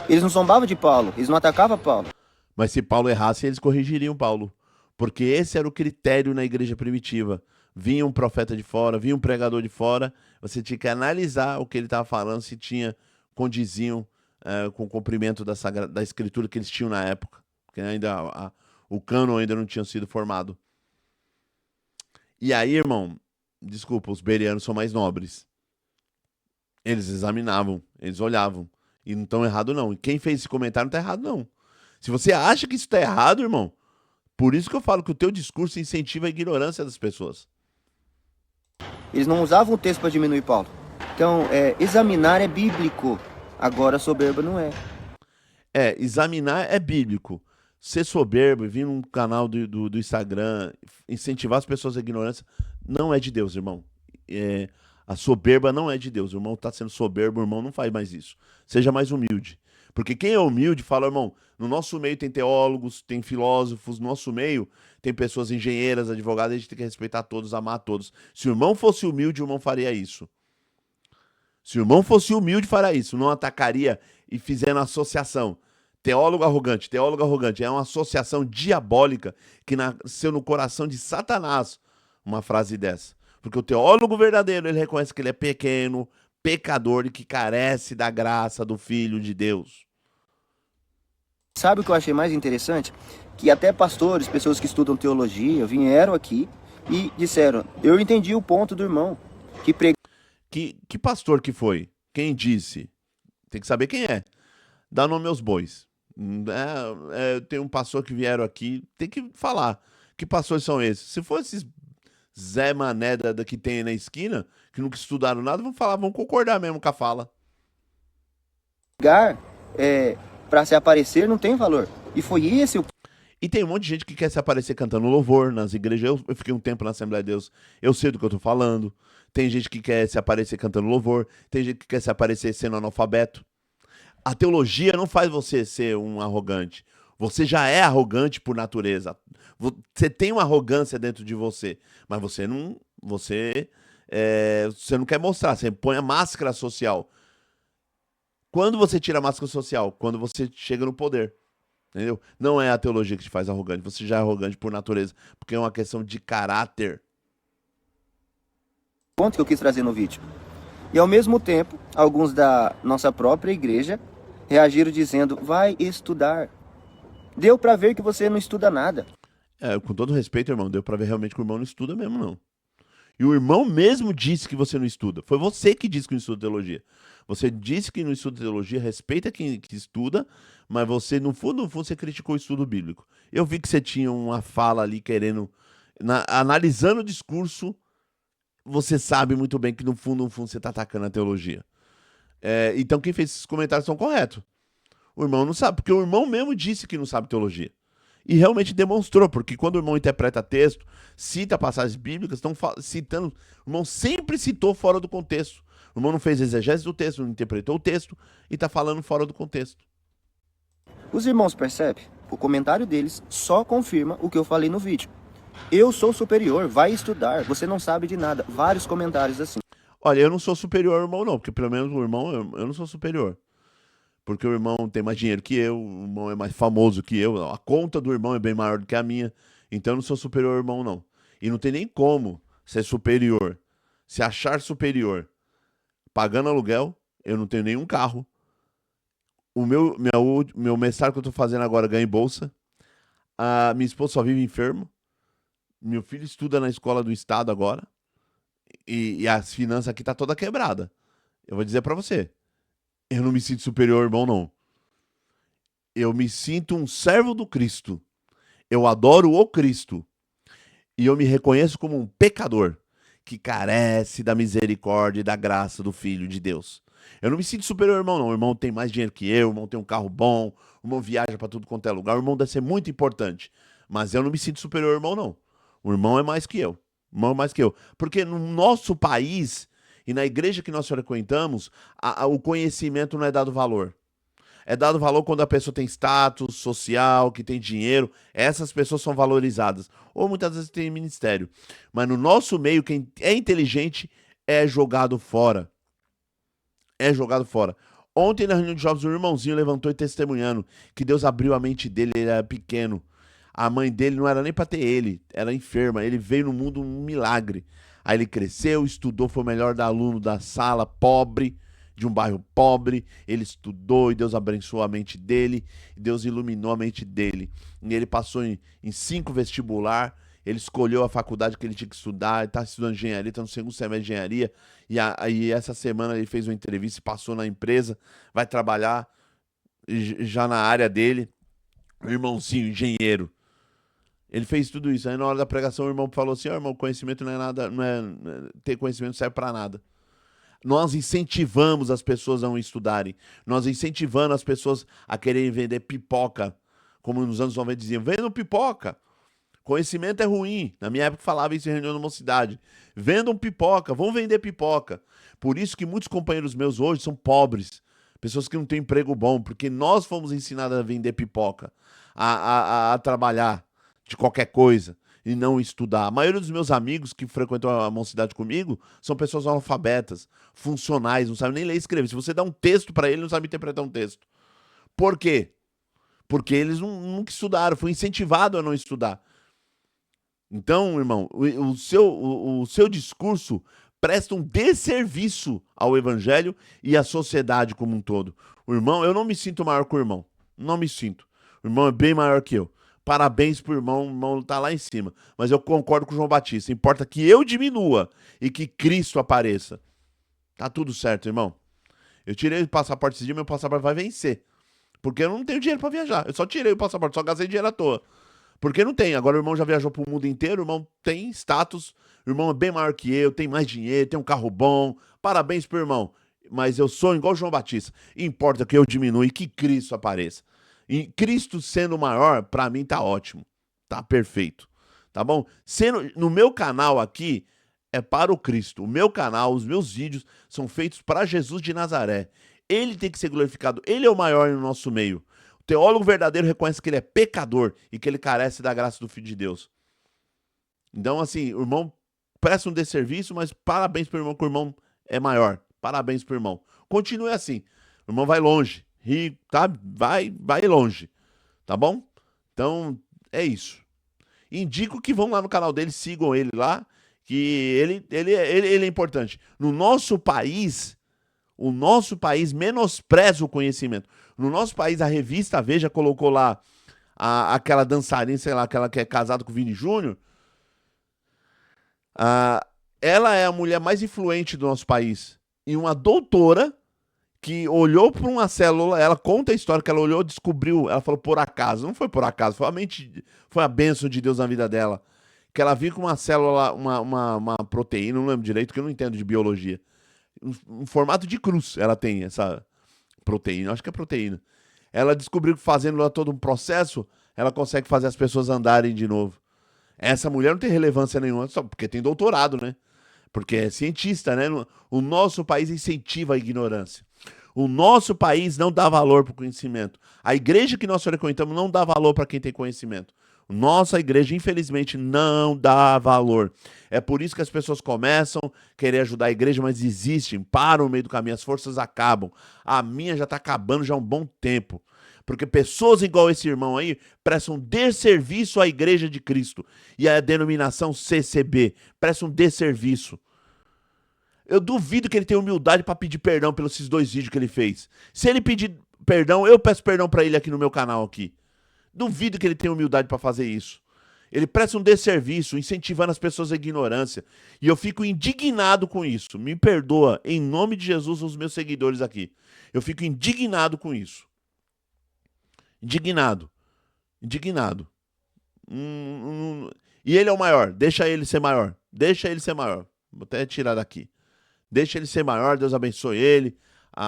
Eles não zombavam de Paulo, eles não atacavam Paulo. Mas se Paulo errasse, eles corrigiriam Paulo. Porque esse era o critério na igreja primitiva. Vinha um profeta de fora, vinha um pregador de fora, você tinha que analisar o que ele estava falando, se condiziam com o cumprimento da escritura que eles tinham na época. Porque ainda o cânon ainda não tinha sido formado. E aí, irmão, desculpa, os berianos são mais nobres. Eles examinavam, eles olhavam. E não estão errado, não. E quem fez esse comentário não está errado, não. Se você acha que isso está errado, irmão, por isso que eu falo que o teu discurso incentiva a ignorância das pessoas. Eles não usavam o texto para diminuir Paulo. Então, examinar é bíblico. Agora, soberba não é. Examinar é bíblico. Ser soberbo, vir num canal do Instagram, incentivar as pessoas à ignorância, não é de Deus, irmão. A soberba não é de Deus. O irmão está sendo soberbo, o irmão não faz mais isso. Seja mais humilde. Porque quem é humilde fala, irmão, no nosso meio tem teólogos, tem filósofos, no nosso meio tem pessoas engenheiras, advogadas, a gente tem que respeitar todos, amar todos. Se o irmão fosse humilde, o irmão faria isso. Se o irmão fosse humilde, faria isso. Não atacaria e fizendo associação. Teólogo arrogante. É uma associação diabólica que nasceu no coração de Satanás, uma frase dessa. Porque o teólogo verdadeiro, ele reconhece que ele é pequeno, pecador e que carece da graça do Filho de Deus. Sabe o que eu achei mais interessante? Que até pastores, pessoas que estudam teologia, vieram aqui e disseram, eu entendi o ponto do irmão. Que pastor que foi? Quem disse? Tem que saber quem é. Dá nome aos bois. Tem um pastor que vieram aqui, tem que falar. Que pastores são esses? Se for esses Zé Mané que tem aí na esquina, que nunca estudaram nada, vão concordar mesmo com a fala. Para se aparecer não tem valor. E foi esse o... E tem um monte de gente que quer se aparecer cantando louvor nas igrejas. Eu fiquei um tempo na Assembleia de Deus, eu sei do que eu tô falando. Tem gente que quer se aparecer cantando louvor, tem gente que quer se aparecer sendo analfabeto. A teologia não faz você ser um arrogante. Você já é arrogante por natureza. Você tem uma arrogância dentro de você, mas você não quer mostrar. Você põe a máscara social. Quando você tira a máscara social? Quando você chega no poder. Entendeu? Não é a teologia que te faz arrogante. Você já é arrogante por natureza, porque é uma questão de caráter. Ponto que eu quis trazer no vídeo. E ao mesmo tempo, alguns da nossa própria igreja reagiram dizendo: vai estudar. Deu pra ver que você não estuda nada. Com todo respeito, irmão, deu pra ver realmente que o irmão não estuda mesmo, não. E o irmão mesmo disse que você não estuda. Foi você que disse que não estuda teologia. Você disse que não estuda teologia, respeita quem que estuda, mas você, no fundo, você criticou o estudo bíblico. Eu vi que você tinha uma fala ali querendo... analisando o discurso, você sabe muito bem que no fundo, você está atacando a teologia. Então quem fez esses comentários são corretos. O irmão não sabe, porque o irmão mesmo disse que não sabe teologia. E realmente demonstrou, porque quando o irmão interpreta texto, cita passagens bíblicas, estão citando... O irmão sempre citou fora do contexto. O irmão não fez exegese do texto, não interpretou o texto e está falando fora do contexto. Os irmãos percebem? O comentário deles só confirma o que eu falei no vídeo. Eu sou superior, vai estudar, você não sabe de nada. Vários comentários assim. Olha, eu não sou superior ao irmão, não, porque pelo menos o irmão, eu não sou superior. Porque o irmão tem mais dinheiro que eu, o irmão é mais famoso que eu, a conta do irmão é bem maior do que a minha, então eu não sou superior ao irmão, não. E não tem nem como ser superior, se achar superior, pagando aluguel, eu não tenho nenhum carro. O meu mestrado que eu tô fazendo agora ganha em bolsa. A minha esposa só vive enfermo. Meu filho estuda na escola do estado agora. E as finanças aqui tá toda quebrada. Eu vou dizer pra você. Eu não me sinto superior ao irmão, não. Eu me sinto um servo do Cristo. Eu adoro o Cristo. E eu me reconheço como um pecador que carece da misericórdia e da graça do Filho de Deus. Eu não me sinto superior ao irmão, não. O irmão tem mais dinheiro que eu, o irmão tem um carro bom, o irmão viaja pra tudo quanto é lugar. O irmão deve ser muito importante. Mas eu não me sinto superior ao irmão, não. O irmão é mais que eu. O irmão é mais que eu. Porque no nosso país e na igreja que nós frequentamos, o conhecimento não é dado valor. É dado valor quando a pessoa tem status social, que tem dinheiro. Essas pessoas são valorizadas. Ou muitas vezes tem ministério. Mas no nosso meio, quem é inteligente é jogado fora. É jogado fora. Ontem, na reunião de jovens, um irmãozinho levantou e testemunhando que Deus abriu a mente dele, ele era pequeno. A mãe dele não era nem para ter ele, era enferma. Ele veio no mundo um milagre. Aí ele cresceu, estudou, foi o melhor aluno da sala, pobre, de um bairro pobre. Ele estudou e Deus abençoou a mente dele, Deus iluminou a mente dele. E ele passou em 5 vestibular, ele escolheu a faculdade que ele tinha que estudar, ele está estudando engenharia, está no segundo semestre de engenharia. E aí essa semana ele fez uma entrevista e passou na empresa, vai trabalhar já na área dele. O irmãozinho, engenheiro. Ele fez tudo isso. Aí na hora da pregação o irmão falou assim: irmão, conhecimento não é nada, ter conhecimento não serve para nada. Nós incentivamos as pessoas a não estudarem. Nós incentivamos as pessoas a quererem vender pipoca. Como nos anos 90 diziam, vendam pipoca. Conhecimento é ruim. Na minha época falava isso em reunião da mocidade. Vendam pipoca, vão vender pipoca. Por isso que muitos companheiros meus hoje são pobres. Pessoas que não têm emprego bom, porque nós fomos ensinados a vender pipoca, a trabalhar de qualquer coisa e não estudar. A maioria dos meus amigos que frequentam a mocidade comigo são pessoas analfabetas, funcionais, não sabem nem ler e escrever. Se você dá um texto para ele, não sabe interpretar um texto. Por quê? Porque eles nunca estudaram, foi incentivado a não estudar. Então, irmão, o seu discurso presta um desserviço ao evangelho e à sociedade como um todo. O irmão, eu não me sinto maior que o irmão. Não me sinto. O irmão é bem maior que eu. Parabéns pro irmão, o irmão tá lá em cima. Mas eu concordo com o João Batista. Importa que eu diminua e que Cristo apareça. Tá tudo certo, irmão. Eu tirei o passaporte esse dia, meu passaporte vai vencer. Porque eu não tenho dinheiro pra viajar. Eu só tirei o passaporte, só gastei dinheiro à toa. Porque não tem. Agora o irmão já viajou pro mundo inteiro, o irmão tem status, o irmão é bem maior que eu, tem mais dinheiro, tem um carro bom. Parabéns pro irmão. Mas eu sou igual o João Batista. Importa que eu diminua e que Cristo apareça. E Cristo sendo maior, pra mim tá ótimo. Tá perfeito. Tá bom? Sendo no meu canal aqui é para o Cristo. O meu canal, os meus vídeos são feitos para Jesus de Nazaré. Ele tem que ser glorificado. Ele é o maior no nosso meio. O teólogo verdadeiro reconhece que ele é pecador e que ele carece da graça do Filho de Deus. Então, assim, o irmão presta um desserviço, mas parabéns pro irmão, que o irmão é maior. Parabéns pro irmão. Continue assim. O irmão vai longe. Tá? Vai longe. Tá bom? Então, é isso. Indico que vão lá no canal dele, sigam ele lá, que ele é importante. No nosso país, o nosso país menospreza o conhecimento. No nosso país, a revista Veja colocou lá aquela dançarina, sei lá, aquela que é casada com o Vini Júnior. Ela é a mulher mais influente do nosso país. E uma doutora que olhou para uma célula, ela conta a história que ela olhou, descobriu, ela falou por acaso, não foi por acaso, foi a bênção de Deus na vida dela, que ela viu que uma célula, uma proteína, não lembro direito, que eu não entendo de biologia, um formato de cruz ela tem, essa proteína, acho que é proteína. Ela descobriu que fazendo lá todo um processo, ela consegue fazer as pessoas andarem de novo. Essa mulher não tem relevância nenhuma, só porque tem doutorado, né? Porque é cientista, né? O nosso país incentiva a ignorância. O nosso país não dá valor para o conhecimento. A igreja que nós frequentamos não dá valor para quem tem conhecimento. Nossa igreja, infelizmente, não dá valor. É por isso que as pessoas começam a querer ajudar a igreja, mas desistem, param no meio do caminho, as forças acabam. A minha já está acabando já há um bom tempo. Porque pessoas igual esse irmão aí prestam desserviço à Igreja de Cristo e à denominação CCB. Prestam desserviço. Eu duvido que ele tenha humildade para pedir perdão pelos esses 2 vídeos que ele fez. Se ele pedir perdão, eu peço perdão para ele aqui no meu canal aqui. Duvido que ele tenha humildade para fazer isso. Ele presta um desserviço, incentivando as pessoas à ignorância. E eu fico indignado com isso. Me perdoa, em nome de Jesus, os meus seguidores aqui. Eu fico indignado com isso. Indignado. E ele é o maior. Deixa ele ser maior. Vou até tirar daqui. Deixa ele ser maior. Deus abençoe ele.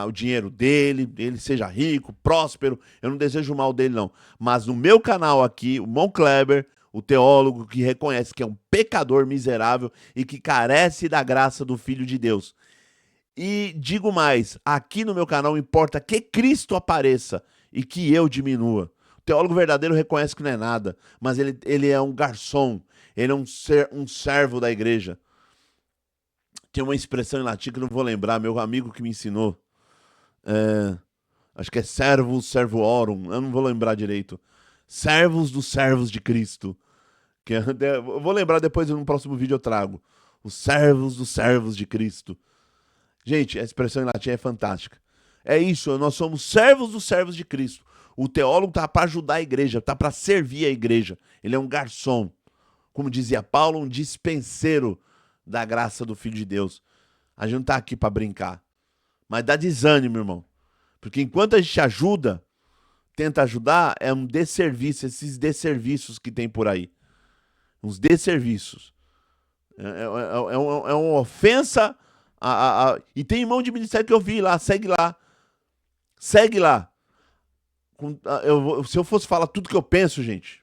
O dinheiro dele. Ele seja rico, próspero. Eu não desejo o mal dele, não. Mas no meu canal aqui, o Mon Kleber, o teólogo que reconhece que é um pecador miserável e que carece da graça do Filho de Deus. E digo mais, aqui no meu canal importa que Cristo apareça e que eu diminua. O teólogo verdadeiro reconhece que não é nada, mas ele é um garçom, ele é um servo da igreja. Tem uma expressão em latim que eu não vou lembrar, meu amigo que me ensinou. Acho que é servus servorum, eu não vou lembrar direito. Servos dos servos de Cristo. Eu vou lembrar depois, no próximo vídeo eu trago. Os servos dos servos de Cristo. Gente, a expressão em latim é fantástica. É isso, nós somos servos dos servos de Cristo. O teólogo está para ajudar a igreja, está para servir a igreja. Ele é um garçom. Como dizia Paulo, um dispenseiro da graça do Filho de Deus. A gente não está aqui para brincar. Mas dá desânimo, irmão. Porque enquanto a gente ajuda, tenta ajudar, é um desserviço, esses desserviços que tem por aí. Uns desserviços. É uma ofensa. E tem irmão de ministério que eu vi lá, segue lá. Se eu fosse falar tudo que eu penso, gente,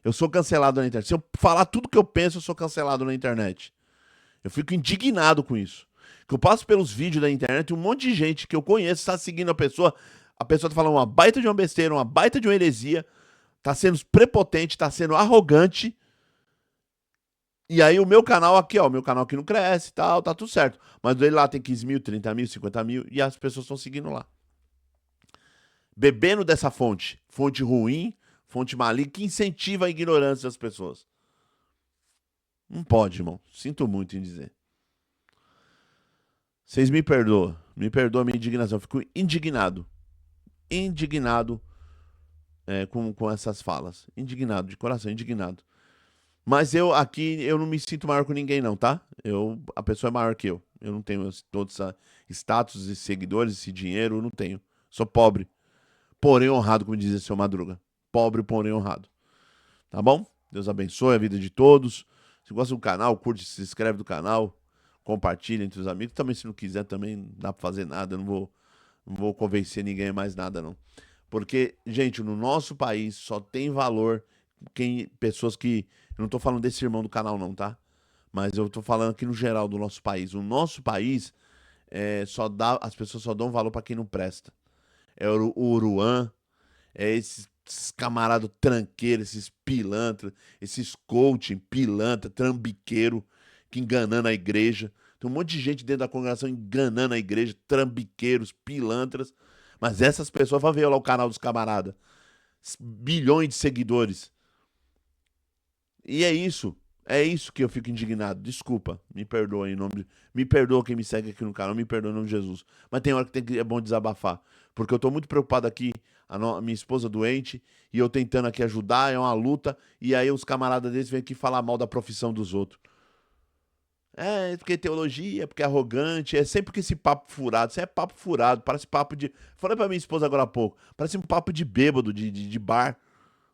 eu sou cancelado na internet. Se eu falar tudo que eu penso, eu sou cancelado na internet. Eu fico indignado com isso. Que eu passo pelos vídeos da internet e um monte de gente que eu conheço está seguindo a pessoa tá falando uma baita de uma besteira, uma baita de uma heresia, tá sendo prepotente, tá sendo arrogante. E aí o meu canal aqui, ó, o meu canal aqui não cresce e tal, tá tudo certo. Mas dele lá tem 15 mil, 30 mil, 50 mil e as pessoas estão seguindo lá. Bebendo dessa fonte ruim, fonte maligna, que incentiva a ignorância das pessoas. Não pode, irmão. Sinto muito em dizer. Vocês me perdoam a minha indignação. Eu fico indignado com essas falas. Indignado, de coração, indignado. Mas eu não me sinto maior que ninguém não, tá? A pessoa é maior que eu. Eu não tenho todos esses status e seguidores, esse dinheiro, eu não tenho. Sou pobre, porém honrado, como dizia o seu Madruga. Pobre, porém honrado. Tá bom? Deus abençoe a vida de todos. Se gosta do canal, curte, se inscreve no canal, compartilha entre os amigos. Também, se não quiser, também não dá pra fazer nada. Eu não vou Não vou convencer ninguém a mais nada, não. Porque, gente, no nosso país só tem valor pessoas que... Eu não tô falando desse irmão do canal, não, tá? Mas eu tô falando aqui no geral do nosso país. O nosso país as pessoas só dão valor pra quem não presta. É o Uruan, é esses camarada tranqueiro, esses pilantra, esses coaching, pilantra, trambiqueiro, que enganando a igreja. Tem um monte de gente dentro da congregação enganando a igreja, trambiqueiros, pilantras. Mas essas pessoas, vai ver lá o canal dos camaradas. Bilhões de seguidores. E é isso que eu fico indignado. Desculpa, me perdoa em nome de... Me perdoa quem me segue aqui no canal, me perdoa em nome de Jesus. Mas tem hora que é bom desabafar. Porque eu tô muito preocupado aqui, a minha esposa doente, e eu tentando aqui ajudar, é uma luta, e aí os camaradas deles vêm aqui falar mal da profissão dos outros. É, porque teologia, porque é arrogante, é sempre que esse papo furado, isso é papo furado, parece papo de... Falei pra minha esposa agora há pouco, parece um papo de bêbado, de bar.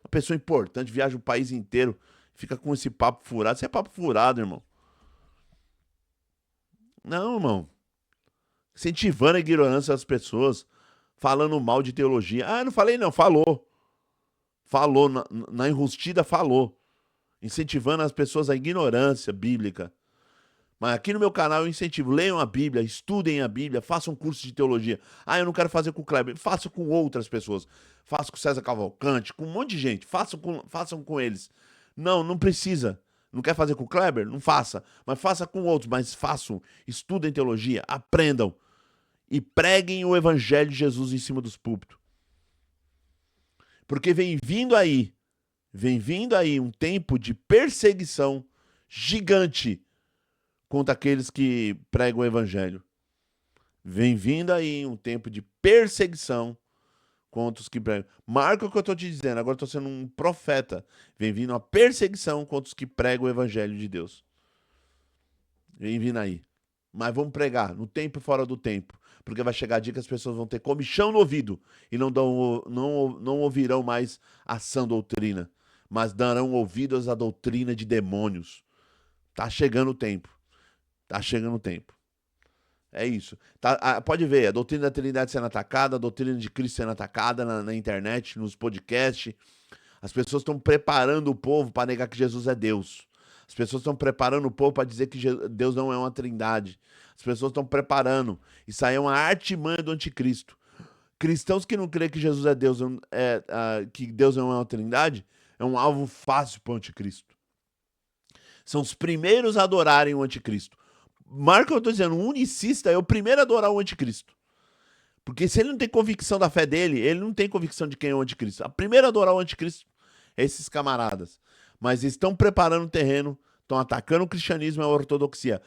Uma pessoa importante, viaja o país inteiro, fica com esse papo furado, isso é papo furado, irmão. Não, irmão. Incentivando a ignorância das pessoas, falando mal de teologia. Ah, não falei não, falou. Falou, na enrustida falou. Incentivando as pessoas à ignorância bíblica. Mas aqui no meu canal eu incentivo, leiam a Bíblia, estudem a Bíblia, façam um curso de teologia. Ah, eu não quero fazer com o Kleber, faça com outras pessoas. Faça com o César Cavalcante, com um monte de gente, façam com eles. Não precisa. Não quer fazer com o Kleber? Não faça. Mas faça com outros, mas façam. Estudem teologia, aprendam. E preguem o evangelho de Jesus em cima dos púlpitos. Porque vem vindo aí um tempo de perseguição gigante contra aqueles que pregam o evangelho. Vem vindo aí um tempo de perseguição contra os que pregam. Marca o que eu estou te dizendo, agora eu estou sendo um profeta. Vem vindo uma perseguição contra os que pregam o evangelho de Deus. Vem vindo aí. Mas vamos pregar no tempo e fora do tempo. Porque vai chegar a dia que as pessoas vão ter comichão no ouvido e não ouvirão mais a sã doutrina, mas darão ouvidos à doutrina de demônios. Tá chegando o tempo. Tá chegando o tempo. É isso. Pode ver, a doutrina da Trindade sendo atacada, a doutrina de Cristo sendo atacada na internet, nos podcasts. As pessoas estão preparando o povo para negar que Jesus é Deus. As pessoas estão preparando o povo para dizer que Deus não é uma trindade. As pessoas estão preparando. Isso aí é uma artimanha do anticristo. Cristãos que não creem que Jesus é Deus, que Deus não é uma trindade, é um alvo fácil para o anticristo. São os primeiros a adorarem o anticristo. Marca, eu estou dizendo, o unicista é o primeiro a adorar o anticristo. Porque se ele não tem convicção da fé dele, ele não tem convicção de quem é o anticristo. A primeira a adorar o anticristo é esses camaradas. Mas estão preparando o terreno, estão atacando o cristianismo e a ortodoxia.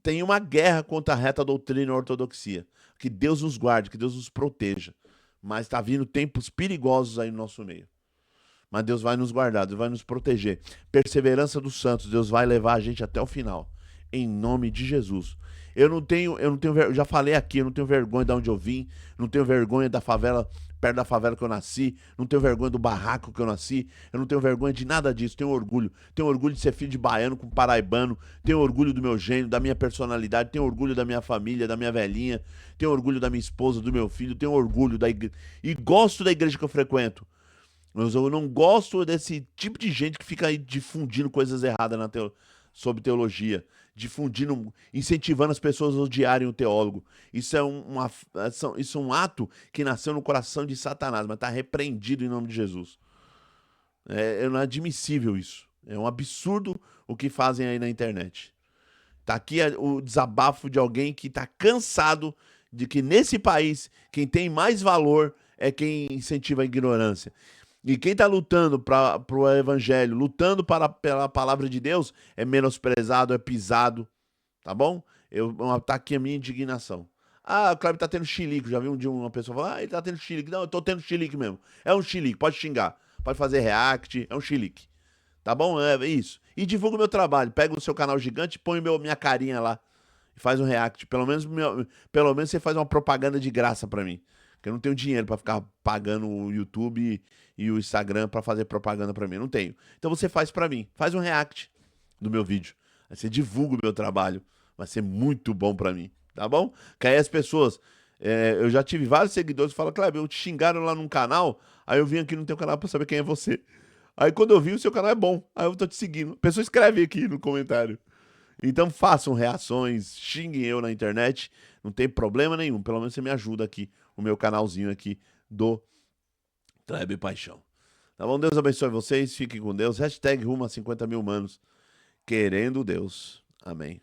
Tem uma guerra contra a reta doutrina e a ortodoxia. Que Deus nos guarde, que Deus nos proteja. Mas está vindo tempos perigosos aí no nosso meio. Mas Deus vai nos guardar, Deus vai nos proteger. Perseverança dos santos, Deus vai levar a gente até o final. Em nome de Jesus. Eu não tenho, já falei aqui, eu não tenho vergonha de onde eu vim, não tenho vergonha da favela, perto da favela que eu nasci, não tenho vergonha do barraco que eu nasci, eu não tenho vergonha de nada disso, tenho orgulho de ser filho de baiano com paraibano, tenho orgulho do meu gênio, da minha personalidade, tenho orgulho da minha família, da minha velhinha, tenho orgulho da minha esposa, do meu filho, tenho orgulho da igreja, e gosto da igreja que eu frequento. Mas eu não gosto desse tipo de gente que fica aí difundindo coisas erradas sobre teologia, difundindo, incentivando as pessoas a odiarem o teólogo. Isso é um ato que nasceu no coração de Satanás, mas está repreendido em nome de Jesus. É inadmissível isso. É um absurdo o que fazem aí na internet. Tá aqui o desabafo de alguém que está cansado de que nesse país quem tem mais valor é quem incentiva a ignorância. E quem está lutando para o evangelho, lutando pela palavra de Deus, é menosprezado, é pisado, tá bom? Tá aqui a minha indignação. Ah, o Kleber tá tendo chilique. Já vi um dia uma pessoa falar, ele tá tendo chilique. Não, eu tô tendo chilique mesmo. É um chilique, pode xingar. Pode fazer react, é um chilique. Tá bom? É isso. E divulga o meu trabalho. Pega o seu canal gigante e põe minha carinha lá. E faz um react. Pelo menos você faz uma propaganda de graça pra mim. Porque eu não tenho dinheiro pra ficar pagando o YouTube e o Instagram pra fazer propaganda pra mim. Não tenho. Então você faz pra mim. Faz um react do meu vídeo. Aí você divulga o meu trabalho. Vai ser muito bom pra mim. Tá bom? Que aí as pessoas... Eu já tive vários seguidores que falam, Kleber, eu te xingaram lá num canal, aí eu vim aqui no teu canal pra saber quem é você. Aí quando eu vi, o seu canal é bom, aí eu tô te seguindo. A pessoa escreve aqui no comentário. Então façam reações, xinguem eu na internet, não tem problema nenhum. Pelo menos você me ajuda aqui, o meu canalzinho aqui do Kleber Paixão. Tá bom? Deus abençoe vocês, fiquem com Deus. Hashtag rumo a 50 mil humanos, querendo Deus. Amém.